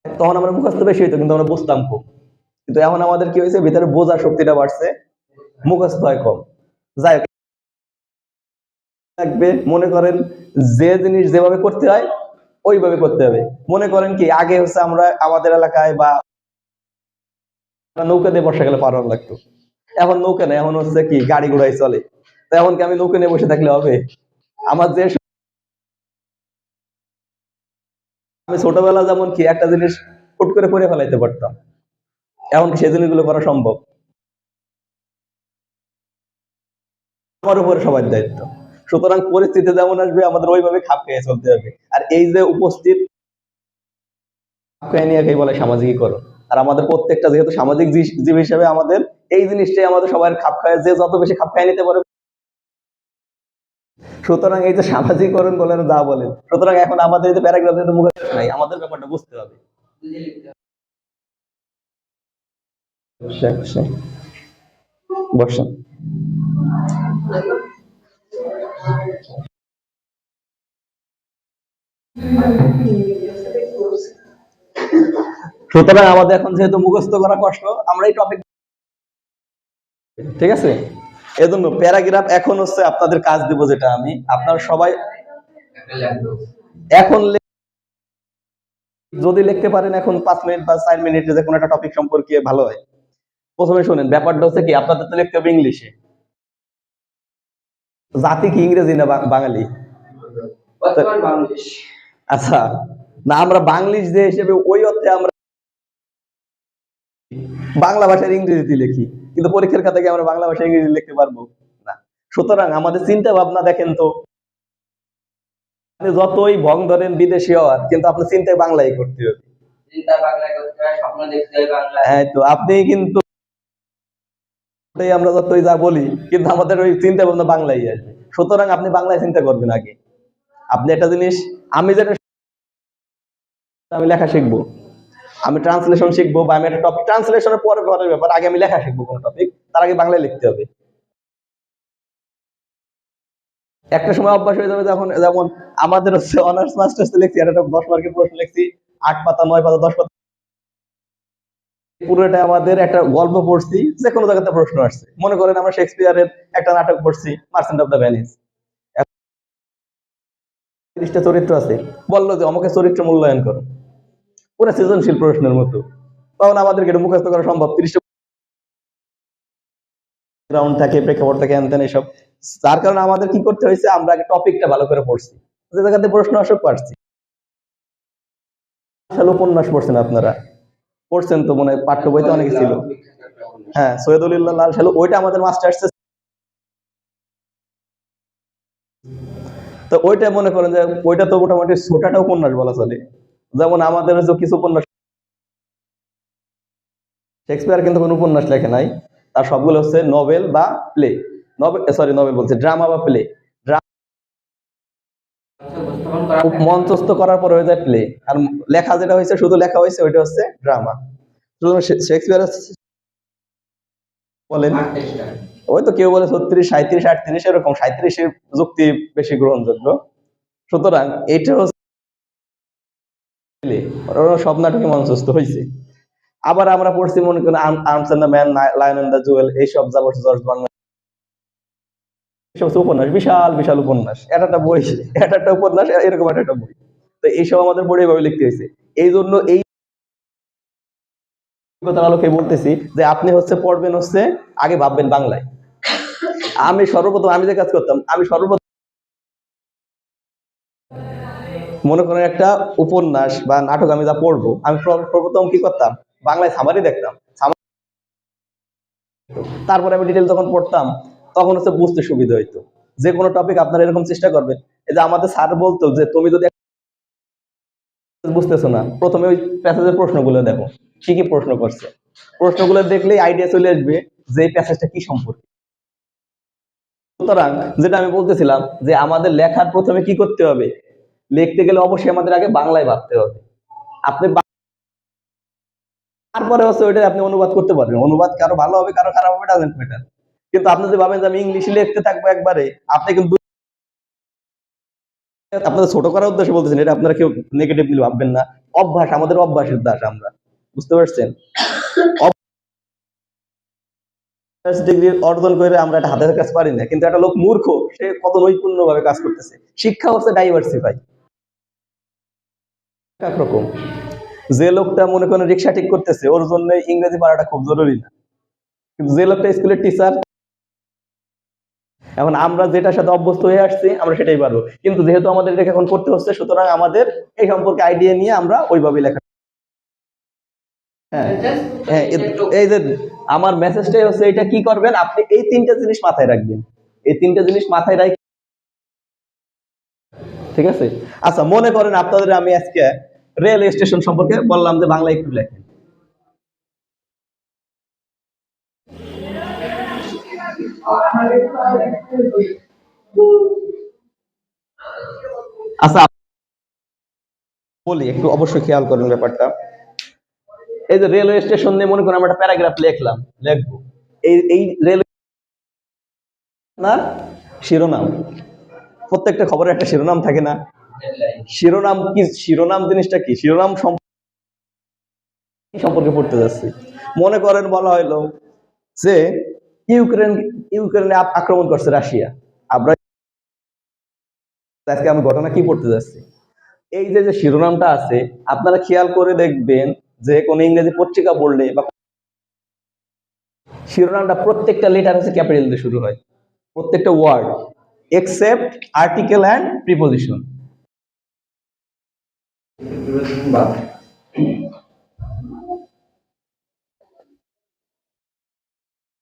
তখন আমরা মুখস্থ বেশি হইতো কিন্তু আমরা বুঝতাম কম। কিন্তু এখন আমাদের কি হয়েছে, ভিতরে বোঝার শক্তিটা বাড়ছে, মুখস্থ হয় কম। যাই হোক, থাকবে মনে করেন যে জিনিস যেভাবে করতে হয় ওইভাবে করতে হবে। মনে করেন কি আগে হচ্ছে আমরা আমাদের এলাকায় বা নৌকা দিয়ে বর্ষাকালে পার হওয়ার লাগতো, এখন নৌকা নেই, এখন হচ্ছে কি গাড়ি ঘোড়াই চলে। তো এখন কি আমি নৌকা নিয়ে বসে থাকলে হবে? আমার যে আমি ছোটবেলা যেমন কি একটা জিনিস হুট করে ফেলাইতে পারতাম, এখন কি সেই জিনিসগুলো করা সম্ভব? আমার উপরে সবার দায়িত্ব। সুতরাং পরিস্থিতি যেমন আসবে আমাদের ওইভাবে খাপ খেয়ে চলতে হবে। আর এই যে উপস্থিত নিয়ে বলে সামাজিকীকরণ, আর আমাদের প্রত্যেকটা যেহেতু সামাজিক জীব হিসেবে আমাদের এই জিনিসটাই আমাদের সবার খাপ খায়, যে যত বেশি খাপ খায় নিতে পারে। সুতরাং এই যে সামাজিকরণ বলেন যা বলেন, সুতরাং এখন আমাদের এই যে প্যারাগ্রাফ যেহেতু মুখে নাই, আমাদের ব্যাপারটা বুঝতে হবে। বসেন। সুতরাং আমাদের এখন যেহেতু মুখস্থ করা কষ্ট, আমরা এই টপিক, ঠিক আছে, এজন্য প্যারাগ্রাফ এখন হচ্ছে আপনাদের কাজ দিব, যেটা আমি আপনার সবাই এখন যদি লিখতে পারেন এখন 5 মিনিট বা 4 মিনিটে যে কোনো একটা টপিক সম্পর্কে ভালো হয়। প্রথমে শুনেন, ব্যাপারটা হচ্ছে কি, আপনাদের তো লিখতে হবে ইংলিশে। জাতি কি ইংরেজি না বাঙালি? আচ্ছা, না আমরা বাংলিশ যে হিসেবে ওই অর্থে আমরা বাংলা ভাষার ইংরেজিতে লিখি, কিন্তু পরীক্ষার খাতায় কি আমরা বাংলা ভাষায় ইংরেজি লিখতে পারবো না। সুতরাং আমাদের চিন্তা ভাবনা দেখেন তো, আপনি যতই ভং ধরেন বিদেশি হওয়ার, কিন্তু আপনার চিন্তায় বাংলায় করতে হবে, চিন্তা বাংলায় করতে হয়, স্বপ্ন দেখতে হয় বাংলায়। হ্যাঁ, তো আপনি কিন্তু আমরা যতই যা বলি, কিন্তু আমাদের ওই চিন্তা ভাবনা বাংলায় আসবে। সুতরাং আপনি বাংলায় চিন্তা করবেন আগে। আপনি একটা জিনিস, আমি যেটা আমি লেখা শিখবো, আমি ট্রান্সলেশন শিখবো, বা আমি একটা টপিক ট্রান্সলেশনের পরে পরের ব্যাপার, আগে আমি লেখা শিখবো কোন টপিক, তার আগে বাংলায় লিখতে হবে। একটা সময় অভ্যাস হয়ে যাবে, যখন যেমন আমাদের হচ্ছে অনার্স মাস্টার্স লিখছি, একটা 10 মার্কের প্রশ্ন লিখছি, 8 পাতা 9 পাতা 10 পাতা, পুরোটা আমাদের একটা গল্প পড়ছি, যে কোনো জায়গাতে প্রশ্ন আসছে। মনে করেন আমরা শেক্সপিয়ারের একটা নাটক পড়ছি, মার্চেন্ট অফ দ্য ভেনিস, 30টা চরিত্র আছে, বললো যে আমাকে চরিত্র মূল্যায়ন করো, পুরো সৃজনশীল প্রশ্নের মতো। তখন আমাদেরকে এটা মুখস্থ করা সম্ভব, 30টা রাউন্ড থাকে, প্রেক্ষাপট থাকে, এনতেন এসব। যার কারণে আমাদের কি করতে হয়েছে, আমরা আগে টপিকটা ভালো করে পড়ছি, যে জায়গাতে প্রশ্ন আসুক পারছি। উপন্যাস পড়ছেন আপনারা? পড়ছেন তো মনে হয়, পাঠ্য বইতে অনেক ছিল। হ্যাঁ, সৈয়দুল্লাহ লাল সালু, ওইটা আমাদের মাস্টার্স। তো ওইটা মনে করেন যে ওইটা তো মোটামুটি ছোটটা উপন্যাস বলা চলে। যেমন আমাদের যে কিছু উপন্যাস, শেক্সপিয়ার কিন্তু কোনো উপন্যাস লেখে নাই, তার সবগুলো হচ্ছে নভেল বা প্লে। নভেল বলছে, ড্রামা বা প্লে। মঞ্চস্থ করার পর হয়ে যায় প্লে, আর লেখা যেটা হয়েছে, শুধু লেখা হয়েছে, ওইটা হচ্ছে ড্রামা। শেক্সপিয়ার বলেন, ওই তো কেউ বলে 36, 37, 38, এরকম 37-এর যুক্তি বেশি গ্রহণযোগ্য। সুতরাং এটা হচ্ছে সব নাটকে মঞ্চস্থ হয়েছে। আবার আমরা পড়ছি মনে করেন arms and the man, lion and the jewel, এইসব যা পড়ছে জর্জ বার্নার্ড, এইসব উপন্যাস, বিশাল বিশাল উপন্যাস, একটা বই, একটা উপন্যাস, এরকম একটা বই। তো এইসব আমাদের পড়ে এভাবে লিখতে হয়েছে। এই জন্য এই কথার আলোকে বলতেছি যে আপনি হচ্ছে পড়বেন হচ্ছে, আগে ভাববেন বাংলায়। আমি সর্বপ্রথম, আমি যে কাজ করতাম, আমি সর্বপ্রথম মনে করেন একটা উপন্যাস বা নাটক আমি যা পড়বো, আমি সর্বপ্রথম কি করতাম, বাংলায় সামারি দেখতাম। তারপরে আমি ডিটেল যখন পড়তাম, তখন হচ্ছে বুঝতে সুবিধা হইতো। যে কোনো টপিক আপনারা এরকম চেষ্টা করবেন। এই যে আমাদের স্যার বলতো যে তুমি যদি বুঝতেছো না, প্রথমে ওই প্যাসেজের প্রশ্নগুলো দেখো, কি কি প্রশ্ন করছে। প্রশ্নগুলো দেখলেই আইডিয়া চলে আসবে যে এই প্যাসেজটা কি সম্পর্কে। সুতরাং যেটা আমি বলতেছিলাম, যে আমাদের লেখার প্রথমে কি করতে হবে, লিখতে গেলে অবশ্যই আমাদের আগে বাংলায় ভাবতে হবে। আপনি তারপরে হচ্ছে ওইটা আপনি অনুবাদ করতে পারবেন, অনুবাদ কারো ভালো হবে কারো খারাপ হবে, ডাজন্ট ম্যাটার। কিন্তু আপনি যদি ভাবেন যে আমি ইংলিশে লিখতে থাকবো একবারে, আপনি কিন্তু, আপনাদের ছোট করার উদ্দেশ্যে বলতেছেন, এটা আপনারা কেউ নেগেটিভলি ভাববেন না। অভ্যাস, আমাদের অভ্যাসের দাস আমরা, বুঝতে পারছেন? ডিগ্রি অর্জন করে আমরা একটা হাতের কাজ পারি না, কিন্তু একটা লোক মূর্খ, সে কত নৈপুণ্য ভাবে কাজ করতেছে। শিক্ষা হচ্ছে ডাইভার্সিফাই, একরকম। যে লোকটা মনে করেন রিক্সা ঠিক করতেছে, ওর জন্য ইংরেজি পড়াটা খুব জরুরি না, কিন্তু যে লোকটা স্কুলের টিচার, এখন আমরা যেটার সাথে অভ্যস্ত হয়ে আসছি আমরা সেটাই পারবো। কিন্তু যেহেতু আমাদের এটা এখন করতে হচ্ছে, সুতরাং আমাদের এই সম্পর্কে আইডিয়া নিয়ে আমরা ওইভাবে লেখা। হ্যাঁ, হ্যাঁ, এই যে আমার মেসেজটাই হচ্ছে, এটা কি করবেন আপনি, এই 3টা জিনিস মাথায় রাখবেন, এই 3টা জিনিস মাথায় রাখ, ঠিক আছে? আচ্ছা, মনে করেন আপনাদের আমি আজকে রেল স্টেশন সম্পর্কে বললাম যে বাংলা একটু লেখেন। আচ্ছা, বলি একটু, অবশ্যই খেয়াল করেন ব্যাপারটা। এই যে রেলওয়ে স্টেশন নিয়ে মনে করেন আমরা একটা প্যারাগ্রাফ লিখবো। এই রেল না, শিরোনাম, প্রত্যেকটা খবরের একটা শিরোনাম থাকে না? শিরোনাম কি, শিরোনাম জিনিসটা কি, শিরোনাম সম্পর্কে পড়তে যাচ্ছি। মনে করেন বলা হইলো যে ইউক্রেনে আক্রমণ করছে রাশিয়া, আমরা আজকে আমি ঘটনা কি পড়তে যাচ্ছি, এই যে যে শিরোনামটা আছে, আপনারা খেয়াল করে দেখবেন যে কোন ইংরেজি পত্রিকা পড়লে বা শিরোনামটা প্রত্যেকটা লেটার হচ্ছে ক্যাপিটাল দিয়ে শুরু হয়, প্রত্যেকটা word except article and preposition.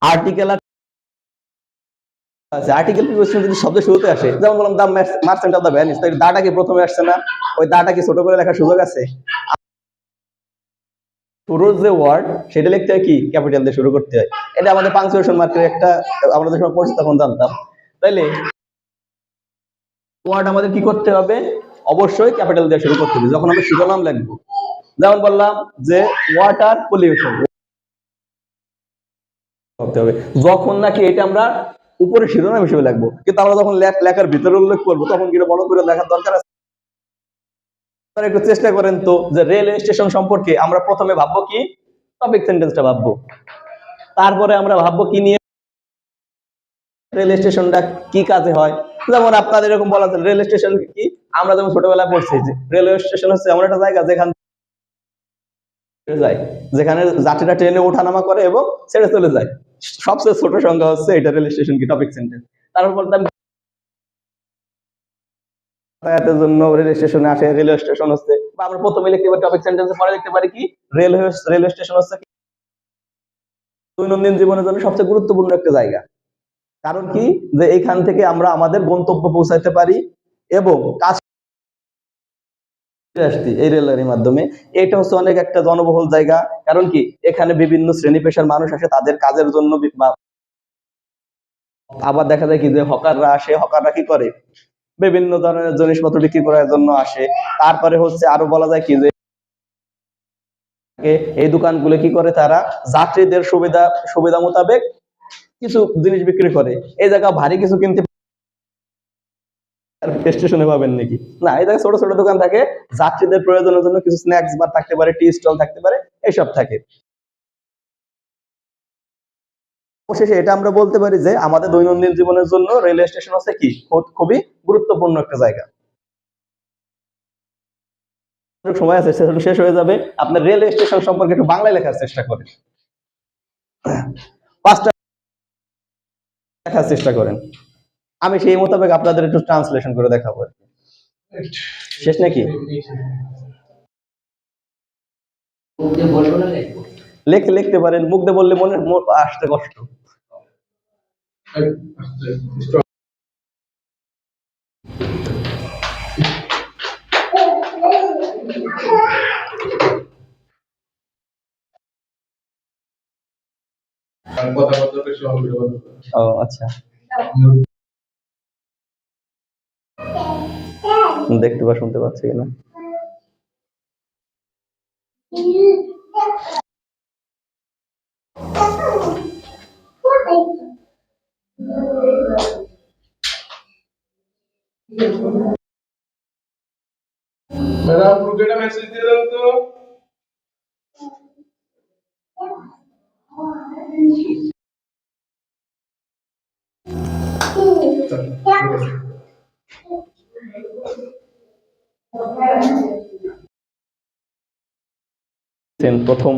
Article আছে, আর্টিকেল প্রিপোজিশন যদি শব্দের শুরুতে আসে, যেমন বললাম the merchant of the Venice, তাই দাটা কি প্রথমে আসছে না? ওই দাটা কি ছোট করে লেখার সুযোগ আছে? শুরুর যে ওয়ার্ড সেটা লিখতে হয় কি ক্যাপিটাল দিয়ে শুরু করতে হয়। এটা আমাদের পাংচুয়েশন মার্কের একটা, আমরা যখন পড়ছি তখন জানতাম। তাইলে ওয়ার্ড আমাদের কি করতে হবে? অবশ্যই ক্যাপিটাল দিয়ে শুরু করতে হবে যখন আমরা শিরোনাম লিখবো। যেমন বললাম যে ওয়াটার পলিউশন করতে হবে, যখন নাকি এটা আমরা উপরে শিরোনাম হিসেবে লিখবো, কিন্তু আমরা যখন লেখার ভিতরে উল্লেখ করবো তখন কি বড় করে লেখার দরকার আছে? আপনারা একটু চেষ্টা করেন তো যে রেলওয়ে স্টেশন সম্পর্কে আমরা প্রথমে ভাববো কি টপিক সেন্টেন্সটা ভাববো, তারপরে আমরা ভাববো কি নিয়ে রেল স্টেশনটা কি কাজে হয়। যেমন আপনাদের এরকম বলা যায় রেল স্টেশন কি, আমরা যেমন ছোটবেলায় পড়ছি যে রেলওয়ে স্টেশন হচ্ছে এমন একটা জায়গা যেখানে যায়, যেখানে যাত্রীরা ট্রেনে ওঠানামা করে এবং ছেড়ে চলে যায়। সবচেয়ে ছোট সংখ্যা হচ্ছে এটা রেল স্টেশন কি টপিক সেন্টেন্স। তারপর বলতাম যাতায়াতের জন্য রেল স্টেশনে আসে, রেলওয়ে স্টেশন হচ্ছে, বা আমরা প্রথমে লিখতে পারি টপিক সেন্টেন্সে, পরে লিখতে পারি কি রেলওয়ে স্টেশন হচ্ছে দৈনন্দিন জীবনের জন্য সবচেয়ে গুরুত্বপূর্ণ একটা জায়গা। কারণ কি যে এইখান থেকে আমরা আমাদের গন্তব্য পৌঁছাইতে পারি এবং কাজ আসছি এই রেলগাড়ির মাধ্যমে। এটা হচ্ছে অনেক একটা জনবহুল জায়গা, কারণ কি এখানে বিভিন্ন শ্রেণী পেশার মানুষ আসে তাদের কাজের জন্য, আবার দেখা যায় কি যে হকাররা আসে, হকাররা কি করে বিভিন্ন ধরনের জিনিসপত্র বিক্রি করার জন্য আসে। তারপরে হচ্ছে আরো বলা যায় কি যে এই দোকানগুলো কি করে, তারা যাত্রীদের সুবিধা সুবিধা মোতাবেক কিছু জিনিস বিক্রি করে। এই জায়গা ভারী কিছু কিনতে স্টেশনে পাবেন নাকি? না, এই জায়গায় ছোট ছোট দোকান থাকে, যাত্রীদের প্রয়োজনের জন্য কিছু স্ন্যাক্স বার থাকতে পারে, টি স্টল থাকতে পারে, এইসব থাকে। অবশেষে এটা আমরা বলতে পারি যে আমাদের দৈনন্দিন জীবনের জন্য রেলওয়ে স্টেশন হচ্ছে কি খুবই গুরুত্বপূর্ণ একটা জায়গা। সময় আছে, সেশন শেষ হয়ে যাবে, আপনার রেলওয়ে স্টেশন সম্পর্কে একটু বাংলায় লেখার চেষ্টা করেন, 5টা লেখার চেষ্টা করেন, আমি সেই মোতাবেক আপনাদের একটু ট্রান্সলেশন করে দেখাবো। শেষ নাকি? লিখতে পারেন, মুখ দিয়ে বললে মনে আসতে কষ্ট। ও আচ্ছা, দেখতে বা শুনতে পাচ্ছি কিনা। ম্যাডাম গ্রুপে মেসেজ দিয়ে দাও তো। প্রথম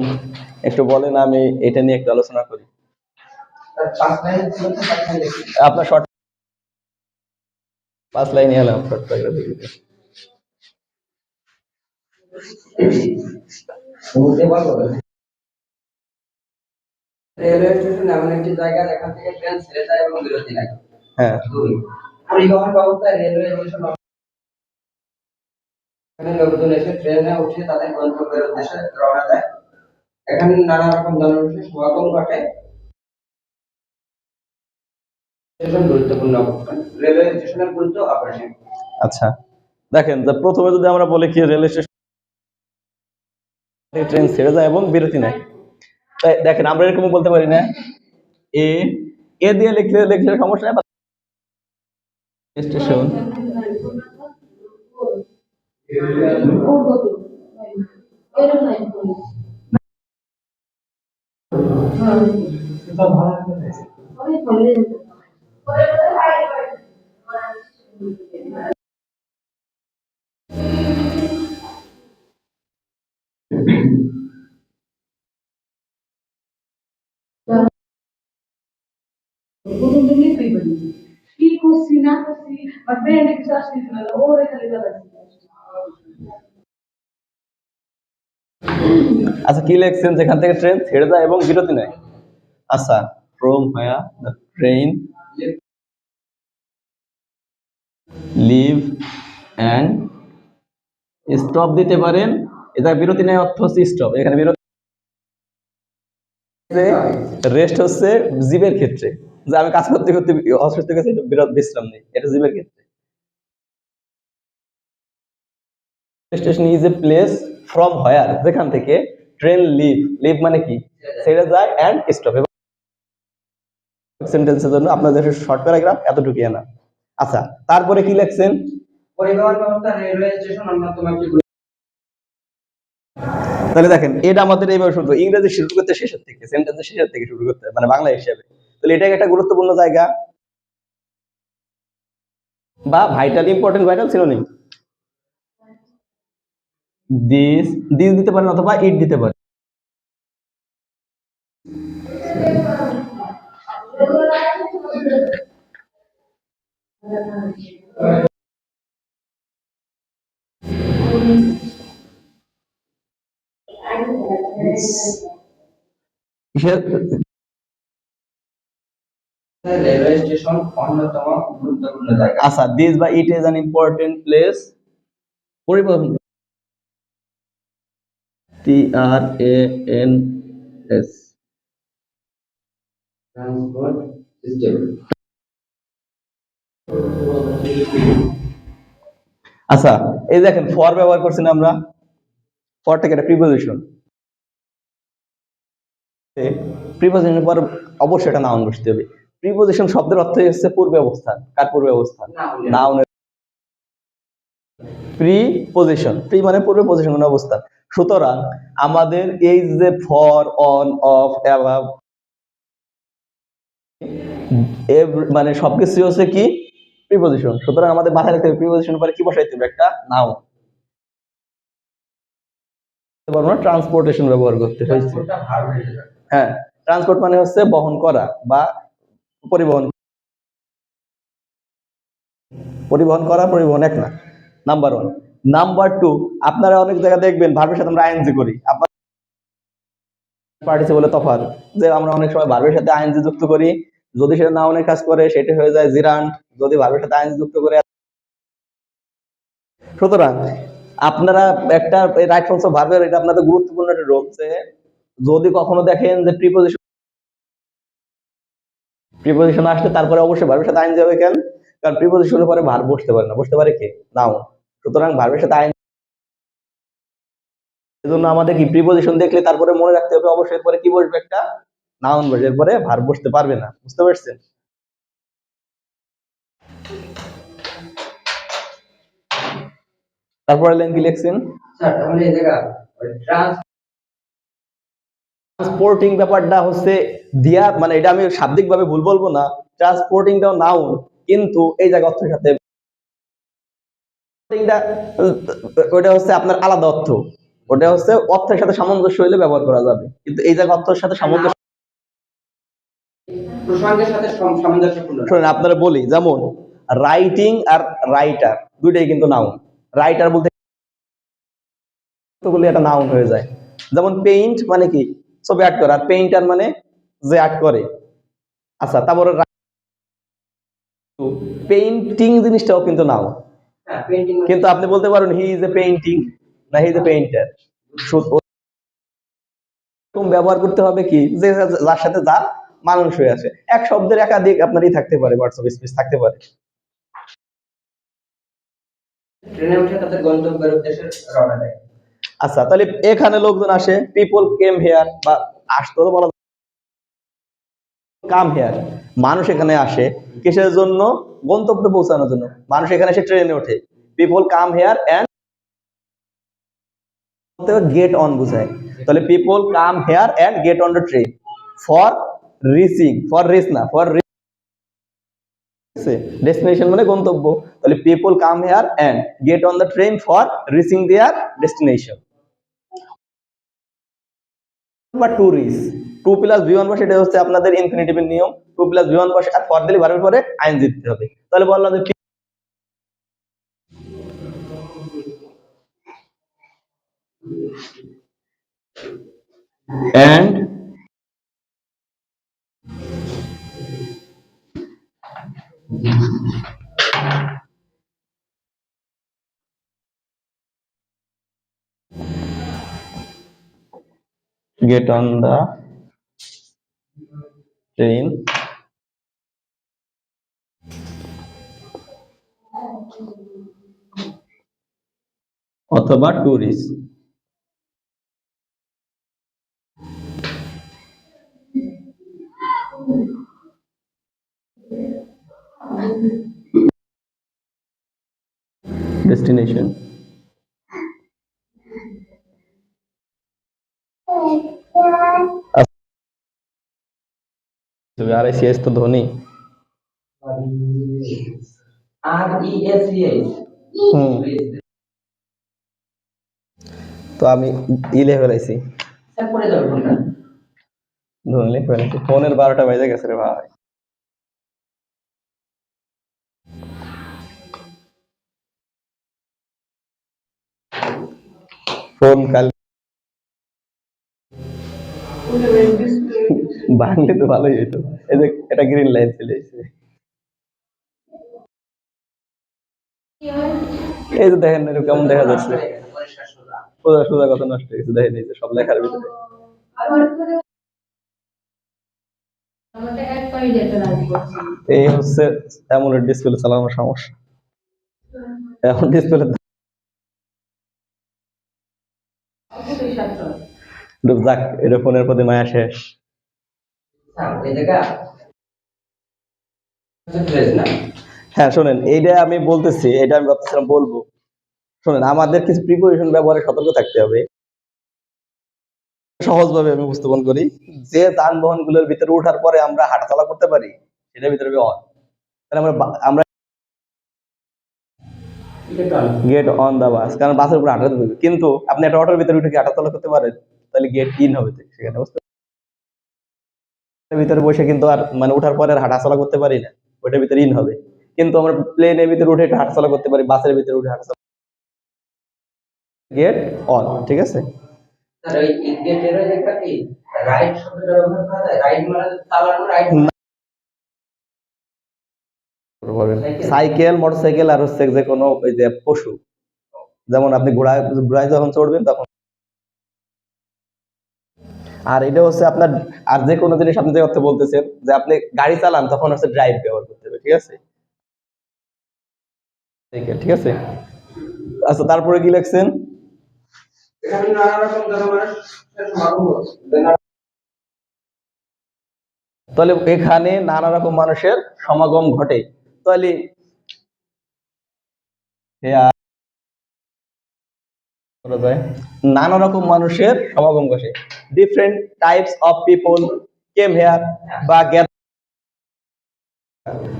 একটু বলেন, আমি এটা নিয়ে একটু আলোচনা করি। আপনার শর্ট 5 লাইনে এলাম শর্ট প্যারাগ্রাফে। রেলওয়ে স্টেশন এমন একটি জায়গা যেখান থেকে ট্রেন ছেড়ে যায় এবং বিরতি নেয়। হ্যাঁ। 2, পরিবহন ব্যবস্থায় রেলওয়ে স্টেশন এখানে লোকজন এসে ট্রেনে উঠে তাদের গন্তব্যের উদ্দেশ্যে রওনা দেয়। এখানে নানা রকম জনগোষ্ঠীর সমাগম ঘটে। স্টেশন গুরুত্বপূর্ণ রেলওয়ে স্টেশনের গুরুত্ব অপরিসীম। আচ্ছা, দেখেন যে প্রথমে যদি আমরা বলি কি রেলওয়ে স্টেশন ট্রেন ছেড়ে যায় এবং বিরতি নেয়, তাই দেখেন আমরা এরকম বলতে পারি না এ এ দিয়ে লিখলে সমস্যা নেই, স্টেশন আচ্ছা কি লিখছেন যেখান থেকে ট্রেন ছেড়ে যায় এবং বিরতি নেয়? আচ্ছা from where the train leave and stop দিতে পারেন। এটা বিরতি নেয় অর্থ হচ্ছে স্টপ। এখানে বিরতি রেস্ট হচ্ছে জীবের ক্ষেত্রে, যে আমি কাজ করতে করতে অসুস্থ গেছে বিশ্রাম নেই, এটা জীবের ক্ষেত্রে। Station is a place from where যেখান থেকে ট্রেন লিভ, লিভ মানে কি ছেড়ে যায়, অ্যান্ড স্টপ। সেন্টেন্সের জন্য আপনাদের শর্ট প্যারাগ্রাফ এতটুকুই না। আচ্ছা তারপরে কি লিখছেন? পরিবহন ব্যবস্থা রেলওয়ে স্টেশন অন্যতম একটি। তাহলে দেখেন এটা আমাদের এইভাবে শুরু, ইংরেজি শুরু করতে শেষের থেকে, সেন্টেন্সের শেষের থেকে শুরু করতে, মানে বাংলা হিসেবে। তাহলে এটা একটা গুরুত্বপূর্ণ জায়গা বা vital, important vital synonym. This this দিতে পারেন অথবা ইট দিতে পারেন। রেলওয়ে স্টেশন অন্যতম গুরুত্বপূর্ণ জায়গা। আচ্ছা দিস বা it is an important place. পরিবহন TRANS ট্রান্সপোর্ট সিস্টেম। আচ্ছা এই দেখেন ফর ব্যবহার করছি না আমরা, ফর থেকে একটা প্রিপোজিশন, প্রিপোজিশনের পর অবশ্যই এটা নাউন বসতে হবে। প্রিপোজিশন শব্দের অর্থ হচ্ছে পূর্বে অবস্থান। কার পূর্বে অবস্থান? নাউনের। প্রিপোজিশন, প্রি মানে পূর্বে, পজিশন মানে অবস্থান। সুতরাং আমাদের এই যে ফর, অন, অফ, অ্যাবাভ, মানে সবকিছু হচ্ছে কি প্রিপোজিশন। সুতরাং আমাদের মাথায় রাখতে হবে প্রিপোজিশন পরে কি বসাইতে হবে? একটা নাউন। ট্রান্সপোর্টেশন ব্যবহার করতে হয়েছে। হ্যাঁ ট্রান্সপোর্ট মানে হচ্ছে বহন করা বা পরিবহন, পরিবহন করা, পরিবহন এক না, নাম্বার ওয়ান। নাম্বার টু, আপনারা অনেক জায়গায় দেখবেন ভার্বের সাথে আমরা আইএনজি করি। আপনার পার্টিসিপলে তফাৎ, যে আমরা অনেক সময় ভার্বের সাথে আইএনজি যুক্ত করি, যদি সেটা নাউনের কাজ করে সেটা হয়ে যায় জিরান্ড, যদি ভার্বের সাথে আইএনজি যুক্ত করে। সুতরাং আপনারা একটা রাইট ফর্মস অফ ভার্বের, এটা আপনাদের গুরুত্বপূর্ণ একটা রোল, যে যদি কখনো দেখেন যে প্রিপোজিশন আসলে তারপরে অবশ্যই ভার্বের সাথে আইএনজি হবে। কেন? কারণ প্রিপোজিশনের পরে ভার্ব বসতে পারে না, বসতে পারে কে? নাউন। সুতরাং ভার্বের সাথে আইএনজি, এজন্য আমাদের কি প্রিপোজিশন দেখলে তারপরে মনে রাখতে হবে অবশ্যই এরপরে কি বসবে? একটা নাউন বসবে, এরপরে ভার্ব বসতে পারবে না। বুঝতে পারছেন? তারপরে লাইন কি লিখছেন? স্যার তাহলে এই জায়গা ট্রান্সপোর্টিং ব্যাপারটা হচ্ছে দিয়া, মানে এটা আমি শাব্দিক ভাবে ভুল বলবো না, ট্রান্সপোর্টিংটাও নাউন, কিন্তু এই জায়গা অর্থের সাথে ওটা হচ্ছে আপনার আলাদা অর্থ, ওটা হচ্ছে অর্থের সাথে সামঞ্জস্য হইলে ব্যবহার করা যাবে, কিন্তু এই জায়গা অর্থের সাথে সামঞ্জস্য, প্রসঙ্গের সাথে সামঞ্জস্যপূর্ণ। শুনুন আপনারা বলি, যেমন রাইটিং আর রাইটার দুইটাই কিন্তু নাউন। রাইটার বলতে একটা নাউন হয়ে যায়। যেমন পেইন্ট মানে কি ছবি আর্ট করা, আর পেইন্টার মানে যে আর্ট করে। আচ্ছা তারপরে পেইন্টিং জিনিসটাও কিন্তু নাউন, কিন্তু আপনি বলতে পারেন হি ইজ এ পেইন্টিং, না হি ইজ এ পেইন্টার। ব্যবহার করতে হবে কি, যে যার সাথে যার মানুষ হয়ে আসে। এক শব্দের একাধিক আপনারই থাকতে পারে, ওয়ার্ডস অফ স্পিচ থাকতে পারে। ট্রেনে উঠে তাদের গন্তব্যের উদ্দেশ্যে রওনা দেয়। আচ্ছা তাহলে এখানে লোকজন আসে, পিপল কেম হেয়ার, বা আসতো তো বলা, কাম হেয়ার, মানুষ এখানে আসে কিসের জন্য? গন্তব্যে পৌঁছানোর জন্য। মানুষ এখানে এসে ট্রেনে ওঠে। People come here and get on বুঝায়। তাহলে people come here and get on the train for reaching, for reach না, ফর ডেস্টিনেশন মানে গন্তব্য। তাহলে people come here and get on the train for reaching their destination. বা to reach, to plus V one বসে, এটা হচ্ছে আপনাদের ইনফিনিটিভের নিয়ম। টু প্লাস ভি ওয়ান বসে আর ফর দিলে ভার্বের পরে আইন দিতে হবে। তাহলে বললাম যে and get on the train অথবা টুরিস্ট। ডেস্টিনেশন। আর এস তো ধোনি। তো আমি ইলে ফেলাইছি, ধোনি ফেলাইছি। ফোনের 12টা বাজে গেছে রে ভাই। ফোন কাল বাংলে তো ভালোই হইতো। এই যে এটা গ্রিন লাইন চলে এসেছে, এই যে দেখেন এটা কেমন দেখা যাচ্ছে, সোজা সোজা কথা নষ্ট হয়ে গেছে। দেখেন এই যে সব লেখার ভিতরে। এই হচ্ছে অ্যামোলেড ডিসপ্লে চালানোর সমস্যা। এখন ডিসপ্লে যাক, এটা ফোনের প্রতি মায়া শেষ। হ্যাঁ শোনেন, এইটা আমি বলতেছি, এটা আমি ভাবতেছিলাম বলবো। শোনেন, আমাদের কিছু প্রিপারেশন ব্যবহারে সতর্ক থাকতে হবে। সহজভাবে আমি উপস্থাপন করি, যে যানবাহন গুলোর ভিতরে ওঠার পরে আমরা হাঁটাচলা করতে পারি সেটার ভিতরে অন। তাহলে আমরা গেট অন দা বাস, কারণ বাসের উপরে হাঁটাতে হবে। কিন্তু আপনি একটা অটোর ভিতরে উঠে কি হাঁটাচলা করতে পারেন? তাহলে গেট ইন হবে সেখানে, বুঝতে ভিতরে বসে কিন্তু আর মানে ওঠার পরে আর হাঁটাচলা করতে পারি না, ওইটার ভিতরে ইন হবে। কিন্তু আমরা প্লেনের ভিতরে উঠে একটু হাঁটাচলা করতে পারি, বাসের ভিতরে উঠে হাঁটাচলা, গেট অন। ঠিক আছে, সাইকেল, মোটরসাইকেল আর হচ্ছে যে কোনো ওই যে পশু, যেমন আপনি ঘোড়ায় ঘোড়ায় যখন চড়বেন তখন। আর এটা হচ্ছে আপনার, আর যে কোনো জিনিস আপনি যে অর্থে বলতেছেন যে আপনি গাড়ি চালান তখন হচ্ছে ড্রাইভ ব্যবহার করতে হবে। ঠিক আছে, ঠিক আছে। আচ্ছা, তারপরে কি লিখছেন? তাহলে এখানে নানা রকম মানুষের সমাগম ঘটে। তাহলে নানা রকম মানুষের সমাগম ঘটে, different types of people came here বা গ্যাদার।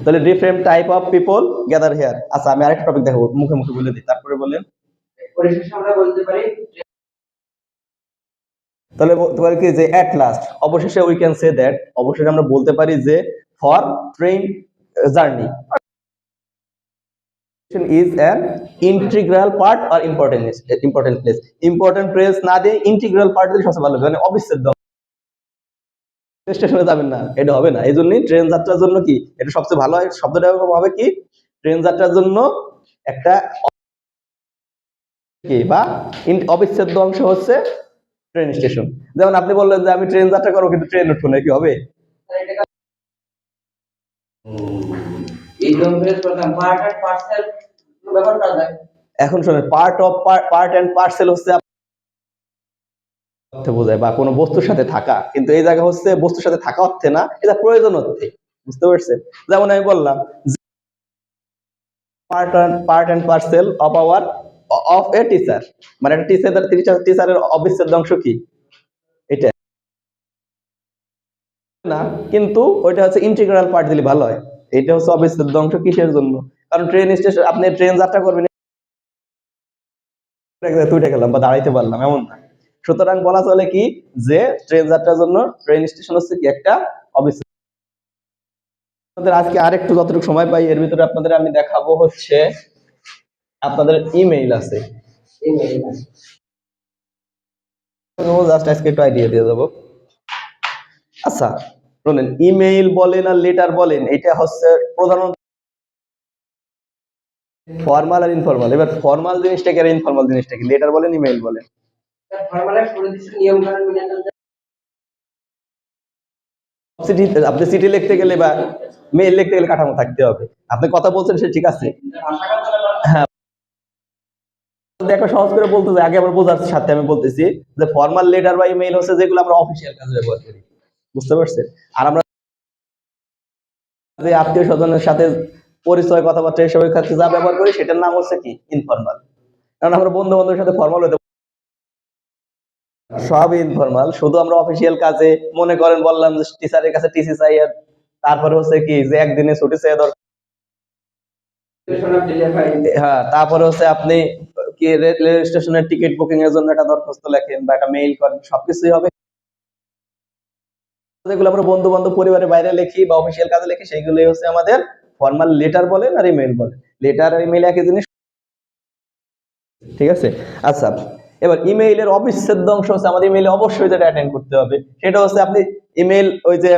তাহলে different type of people gather here. আচ্ছা, আমি আরেকটা টপিক দেখাবো, মুখে মুখে বলে দিই, তারপরে বলেন। পরিশেষে আমরা বলতে পারি, তাহলে বলতে পারি কি যে এট লাস্ট, অবশেষে উই ক্যান সে দ্যাট, অবশেষে আমরা বলতে পারি যে for train journey is an integral part or important place। Important place না দিয়ে ইন্টিগ্রাল পার্ট দিলে সবচেয়ে ভালো, মানে অবিচ্ছেদ্য। স্টেশনে যাবেন না, এটা হবে না। এই জন্যই ট্রেন যাত্রার জন্য কি এটা সবচেয়ে ভালো হয়, শব্দটা হবে কি, ট্রেন যাত্রার জন্য একটা কি বা অবিচ্ছেদ্য অংশ হচ্ছে ট্রেন স্টেশন। যেমন আপনি বললেন যে আমি ট্রেন যাত্রা করবো কিন্তু ট্রেন উঠবো না, কি হবে? এখন শোনেন, পার্ট এন্ড পার্সেল হচ্ছে বোঝায় বা কোনো বস্তুর সাথে থাকা, কিন্তু এই জায়গা হচ্ছে বস্তুর সাথে থাকা অর্থে না, এটা প্রয়োজন অর্থে। বুঝতে পারছেন? যেমন আমি বললাম part and parcel of our of a teacher, মানে একটা টিচারের অবিচ্ছেদ্য অংশ কি এটা না, কিন্তু ওইটা হচ্ছে ইন্টিগ্রাল পার্ট দিলে ভালো হয়। এটা হচ্ছে অবিচ্ছেদ্য অংশ কিসের জন্য? কারণ ট্রেন স্টেশন, আপনি ট্রেন যাত্রা করবেন উঠে গেলাম বা দাঁড়াইতে পারলাম এমন না। সুতরাং বলা চলে কি যে ট্রেন যাত্রার জন্য ট্রেন স্টেশন হচ্ছে কি একটা অবিচ্ছেদ্য। আপনাদের আজকে আরেকটু যতটুকু সময় পাই এর ভিতরে আপনাদের আমি দেখাবো হচ্ছে আপনাদের ইমেইল আছে। জাস্ট আজকে একটু আইডিয়া দিয়ে যাবো। আচ্ছা শুনেন, ইমেইল বলেন আর লেটার বলেন, এটা হচ্ছে প্রধানত ফর্মাল আর ইনফর্মাল। এবার ফর্মাল জিনিসটাকে আর ইনফর্মাল জিনিসটাকে, লেটার বলেন ইমেইল বলেন। চিঠি, আপনি চিঠি লিখতে গেলে বা মেইল লিখতে গেলে কাঠামো থাকতে হবে। আপনি কথা বলছেন সে ঠিক আছে, হ্যাঁ। দেখো সহজ করে বলতে চাই, আগে আবার বোঝার সাথে আমি বলতেছি যে ফর্মাল লেটার বা ইমেইল হচ্ছে যেগুলো আমরা অফিসিয়াল কাজে ব্যবহার করি, বুঝতে পারছেন? আর আমরা যে আত্মীয় স্বজনের সাথে পরিচয় কথাবার্তা এসবের ক্ষেত্রে যা ব্যবহার করি সেটার নাম হচ্ছে কি ইনফর্মাল। কারণ আমরা বন্ধু বান্ধবের সাথে ফর্মাল হতে সব ইনফর্মাল, শুধু আমরা অফিসিয়াল কাজে মনে করেন বললাম যে টিচারের কাছে টিসি চাই, আর তারপরে হচ্ছে কি যে একদিনে ছুটি চাই দরকার, হ্যাঁ, তারপরে হচ্ছে আপনি কি রেল স্টেশনের টিকিট বুকিং এর জন্য একটা দরখাস্ত লেখেন বা একটা মেইল করেন, সবকিছুই হবে। যেগুলো আমরা বন্ধু বান্ধব পরিবারের বাইরে লিখি বা অফিসিয়াল কাজে লিখি সেইগুলোই হচ্ছে আমাদের ফর্মাল লেটার বলেন আর ইমেইল বলেন। লেটার আর ইমেইল একই জিনিস, ঠিক আছে? আচ্ছা, এবার ইমেইলের অবিচ্ছেদ্য অংশ হচ্ছে আমাদের ইমেইলে অবশ্যই যেটা অ্যাটেন্ড করতে হবে সেটা হচ্ছে আপনি ইমেইল ওই যে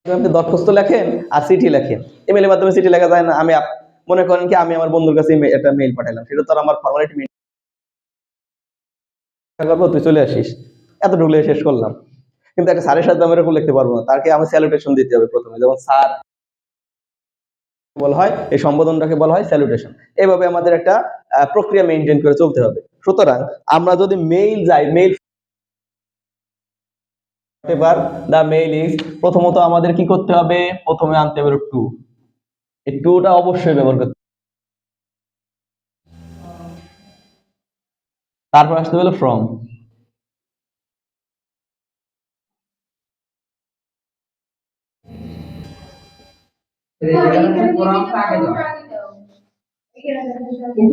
আপনি দরখাস্ত লেখেন আর চিঠি লেখেন, ইমেইলের মাধ্যমে চিঠি লেখা যায় না। আমি মনে করেন কি আমি আমার বন্ধুর কাছে একটা মেইল পাঠালাম, সেটা তো আমার ফর্মালিটি মেইল করবো, তুই চলে আসিস, এত ঢুকলে শেষ করলাম। কিন্তু একটা স্যারের সাথে আমি এরকম লিখতে পারবো না, তাকে আমি স্যালুটেশন দিতে হবে প্রথমে, যেমন স্যার বলা হয়, এই সম্বোধনটাকে বলা হয় স্যালুটেশন। এইভাবে আমাদের একটা প্রক্রিয়া মেনটেন করে চলতে হবে। সুতরাং আমরা যদি মেইল যাই, মেইল এবার দা মেইল ইজ, প্রথমত আমাদের কি করতে হবে, প্রথমে আনতে হবে টু। এই টুটা অবশ্যই ব্যবহার করতে, তারপর আসতে হলো ফ্রম।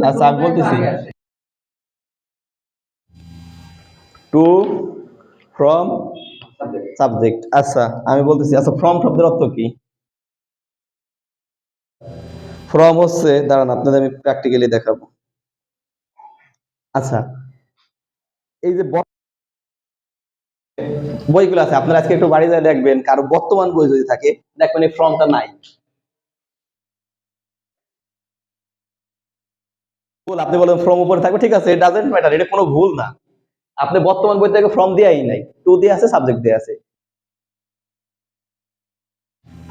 আচ্ছা আমি বলতেছি টু, ফ্রম, সাবজেক্ট। আচ্ছা আমি বলতেছি, আচ্ছা ফ্রম শব্দের অর্থ কি? ফ্রম হচ্ছে, দাঁড়ান আপনাদের আমি প্র্যাকটিক্যালি দেখাবো। আচ্ছা এই যে বইগুলো আছে আপনারা আজকে একটু বাড়ি যায় দেখবেন, কারো বর্তমান বই যদি থাকে দেখবেন এই ফ্রমটা নাই। ভুল, আপনি বলেন ফ্রম উপরে থাকবে, ঠিক আছে, ইট ডাজন্ট ম্যাটার, এটা কোনো ভুল না। আপনি বর্তমান বই থেকে ফ্রম দেয়াই নাই, টু দিয়ে আছে, সাবজেক্ট দিয়ে আছে।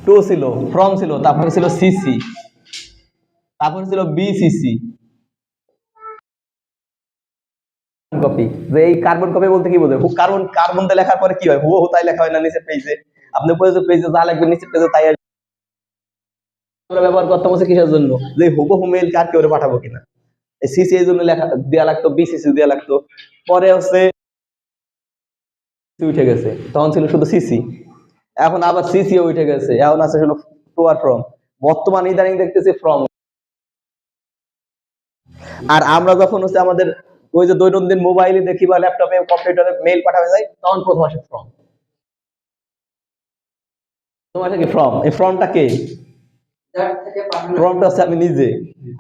টু ছিল, ফ্রম ছিল, তারপরে ছিল সিসি, তারপরে ছিল বিসিসি কপি। যে এই কার্বন কপি বলতে কি বোঝে? কার্বন, কার্বনতে লেখার পরে কি হয়, হুবহু তাই লেখা হয় না নিচের পেজে। আপনি উপরের পেজে যা লিখবেন নিচের পেজে তাই আসবে। আমরা ব্যবহার করতাম হচ্ছে কিসের জন্য, যে হুবহু মেইল কার কেউ পাঠাবো কিনা, এই সিসি এর জন্য লেখা দেয়া লাগতো, বিসিসি দেয়া লাগতো। পরে হচ্ছে উঠে গেছে, তখন ছিল শুধু সিসি, এখন আবার সিসি উঠে গেছে, এখন আছে শুধু টু আর ফ্রম। বর্তমান ইদানিং দেখতেছি ফ্রম। আর আমরা যখন হচ্ছে আমাদের ওই যে দৈনন্দিন মোবাইলে দেখি বা ল্যাপটপে কম্পিউটারে মেইল পাঠানো যায়, তখন প্রথম আসে ফ্রম। তোমার কি ফ্রম, এই ফ্রমটা কে? ফ্রমটা হচ্ছে আমি নিজে।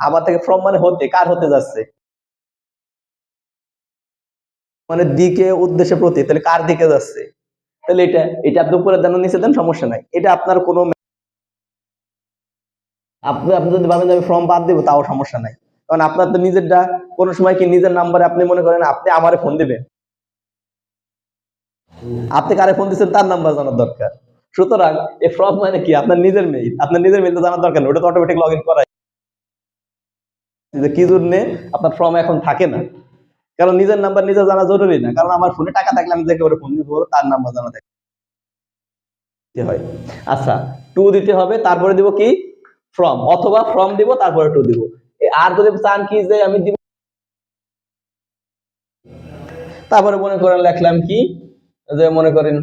আমার থেকে ফ্রম মানে হতে, কার হতে যাচ্ছে, মানে দিকে, উদ্দেশ্যে, প্রতি, তাহলে কার দিকে যাচ্ছে। তাহলে এটা, এটা আপনি উপরে দেন নিচে দেন সমস্যা নাই, এটা আপনার কোনো, আপনি আপনি যদি ভাবেন আমি ফর্ম বাদ দিব তাও সমস্যা নাই, কারণ আপনার তো নিজেরটা। কোনো সময় কি নিজের নাম্বারে আপনি মনে করেন আপনি আমারে ফোন দিবেন, আপনি কারে ফোন দিচ্ছেন তার নাম্বার জানার দরকার। সুতরাং এই ফর্ম মানে কি, আপনার নিজের মেইল, আপনার নিজের মেইল তো জানার দরকার নেই, ওটা তো অটোমেটিক লগ ইন করাই। যে কি জন্য আপনার ফর্ম এখন থাকে না, কারণ নিজের নাম্বার নিজে জানা জরুরি না, কারণ আমার ফোনে টাকা থাকলে আমি দেখে ওরে ফোন দিব, তার নাম্বার জানা থাকতে হয়। আচ্ছা টু দিতে হবে, তারপরে দিব কি ফ্রম, অথবা ফ্রম দিব তারপরে টু দিব। আর যদি চান কি যে আমি দিব, তারপরে মনে করেন লিখলাম কি, যে মনে করেন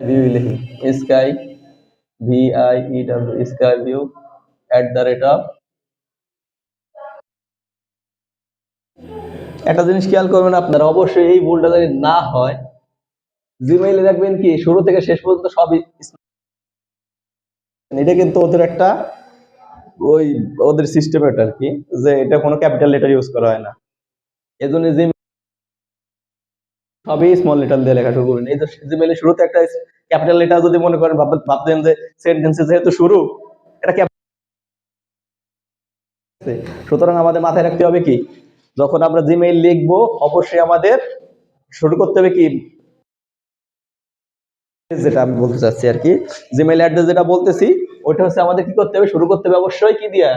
ভিউ লিখি স্কাই VIEW স্কাই ভিউ @ একটা জিনিস খেয়াল করবেন আপনারা, অবশ্যই এই ভুলটা যদি না হয়, জিমেইলে দেখবেন কি শুরু থেকে শেষ পর্যন্ত সবই এটা কিন্তু ওদের একটা ওই ওদের সিস্টেম এটা আর কি, যে এটা কোনো ক্যাপিটাল লেটার ইউজ করা হয় না, এজন্য সবই স্মল লেটার দিয়ে লেখা শুরু করবেন। এই যে জিমেইলের শুরুতে একটা ক্যাপিটাল লেটার যদি মনে করেন, ভাবতেন যে সেন্টেন্সে যেহেতু শুরু এটা ক্যাপিটাল, সুতরাং আমাদের মাথায় রাখতে হবে কি, যখন আমরা জিমেইল লিখবো অবশ্যই আমাদের শুরু করতে হবে কি, যেটা আমি বলতে চাচ্ছি আর কি, জিমেইল অ্যাড্রেস যেটা বলতেছি ওটা হচ্ছে আমাদের কি করতে হবে, শুরু করতে হবে অবশ্যই কি দিয়া,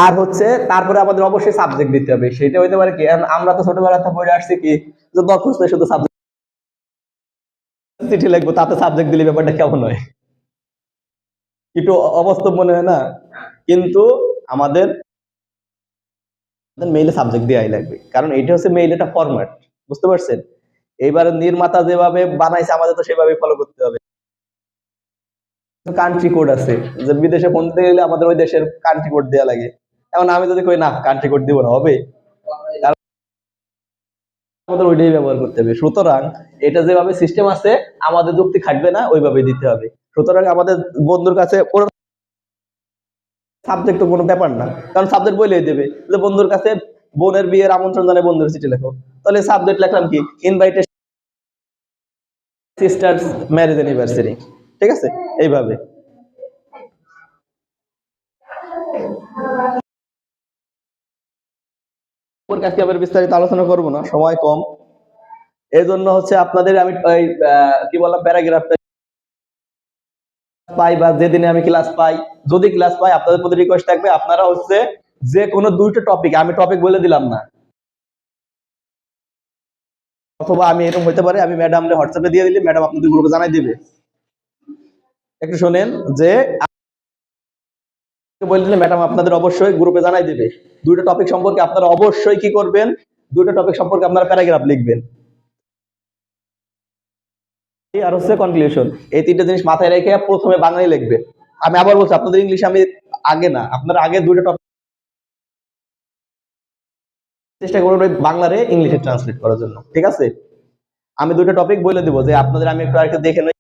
আর হচ্ছে তারপরে আমাদের অবশ্যই সাবজেক্ট দিতে হবে। সেটা হইতে পারে কি, আমরা তো ছোটবেলাতে পড়ে আসছি কি, যে দরখাস্ত শুধু সাবজেক্ট চিঠি লিখবো তাতে সাবজেক্ট দিলে ব্যাপারটা কেমন হয়, একটু অবাস্তব মনে হয় না? কিন্তু আমাদের মেইলে সাবজেক্ট দেওয়াই লাগবে, কারণ এটা হচ্ছে মেইল একটা ফরম্যাট, বুঝতে পারছেন? এইবার নির্মাতা যেভাবে বানাইছে আমাদের তো সেভাবে ফলো করতে হবে। কান্ট্রি কোড আছে, যে বিদেশে ফোন দিতে গেলে আমাদের ওই দেশের কান্ট্রি কোড দেওয়া লাগে। এখন আমি যদি কই না কান্ট্রি কোড দিব না, হবে? কারণ আমাদের ওইটাই ব্যবহার করতে হবে। সুতরাং এটা যেভাবে সিস্টেম আছে আমাদের যুক্তি খাটবে না, ওইভাবে দিতে হবে। সুতরাং আমাদের বন্ধুর কাছে সাবজেক্ট তো কোনো ব্যাপার না, কারণ সাবজেক্ট বলেই দেবে যে বন্ধুর কাছে বোনের বিয়ের আমন্ত্রণ জানায় বন্ধুর চিঠি লেখো, তাহলে সাবজেক্ট লিখলাম কি, ইনভাইটেশন সিস্টার্স ম্যারেজ অ্যানিভার্সারি, ঠিক আছে? এইভাবে আজকে আবার বিস্তারিত আলোচনা করব না, সময় কম। এই জন্য হচ্ছে আপনাদের আমি কি বললাম, প্যারাগ্রাফটা পাই বা যেদিনে আমি ক্লাস পাই, যদি ক্লাস পাই আপনাদের প্রতি রিকোয়েস্ট থাকবে আপনারা হচ্ছে যে কোনো দুইটা টপিক, আমি টপিক বলে দিলাম না, অথবা আমি এরকম হইতে পারে আমি ম্যাডামরে হোয়াটসঅ্যাপে দিয়ে দিলে ম্যাডাম আপনাদের গ্রুপে জানাই দিবে। একটু শোনেন, যে বলে দিলে ম্যাডাম আপনাদের অবশ্যই গ্রুপে জানাই দিবে দুইটা টপিক সম্পর্কে, আপনারা অবশ্যই কি করবেন, দুইটা টপিক সম্পর্কে আপনারা প্যারাগ্রাফ লিখবেন, আর হচ্ছে কনক্লুশন। এই তিনটা জিনিস মাথায় রেখে প্রথমে বাংলায় লিখবেন। আমি আবার বলছি আপনাদের ইংলিশ আমি আগে না, আপনারা আগে দুইটা টপিক চেষ্টা করবেন ওই বাংলারে ইংলিশে ট্রান্সলেট করার জন্য, ঠিক আছে? আমি দুইটা টপিক বলে দিব, যে আপনাদের আমি একটু আরেকটু দেখে নেই,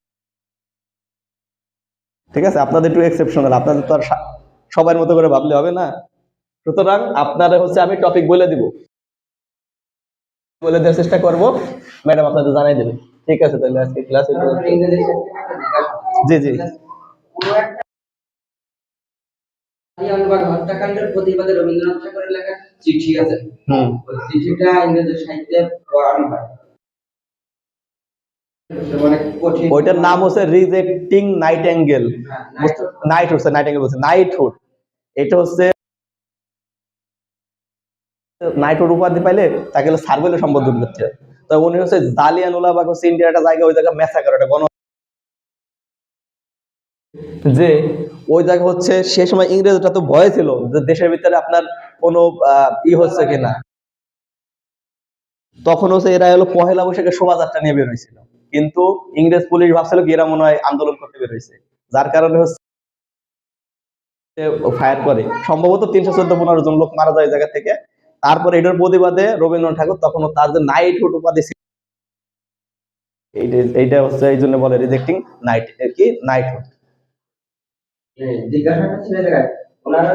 ঠিক আছে? আপনাদের একটু এক্সেপশনাল, আপনাদের তো আর সবার মতো করে ভাবলে হবে না। সুতরাং আপনারা হচ্ছে আমি টপিক বলে দিব, বলে দেওয়ার চেষ্টা করব, ম্যাডাম আপনাদের জানাই দেবে। ঠিক আছে, তাহলে আজকে ক্লাস জি জি জালিয়ানবাগ হত্যাকাণ্ডের প্রতিবাদে রবীন্দ্রনাথ ঠাকুরের লেখা চিঠি আছে। ওই চিঠিটা ইংরেজি সাহিত্যে পড়ানো হয়। ওইটার নাম হচ্ছে রিজেক্টিং নাইটেঙ্গেল, নাইটহুড, নাইটেঙ্গেল বলছে নাইটহুড। এটা হচ্ছে নাইটহুড উপাধি পাইলে তাকে স্যার বলে সম্বোধন করতে হয়। তো উনি হচ্ছে জালিয়ানওয়ালাবাগ হচ্ছে ইন্ডিয়ার একটা জায়গা, ওই জায়গা ম্যাসাকার, একটা গণ, যে ওই জায়গা হচ্ছে সে সময় ইংরেজরা তো ভয় ছিল যে দেশের ভিতরে আপনার কোনো হচ্ছে কিনা, তখন হচ্ছে এরা হলো পহেলা বৈশাখে শোভাযাত্রা নিয়ে বের হয়েছিল, কিন্তু ইংরেজ পুলিশ ভাবছিল কি এরা মনে হয় আন্দোলন করতে বের হয়েছে, যার কারণে হচ্ছে ফায়ার করে, সম্ভবত 314-15 জন লোক মারা যায় জায়গা থেকে। তারপরে এটার প্রতিবাদে রবীন্দ্রনাথ ঠাকুর তখন তার যে নাইটহুড উপাধি ছিল, এইটা হচ্ছে এই জন্য বলে রিজেক্টিং নাইট কি নাইটহুড। জিজ্ঞাসাটা ছেড়ে দেয় ওনারা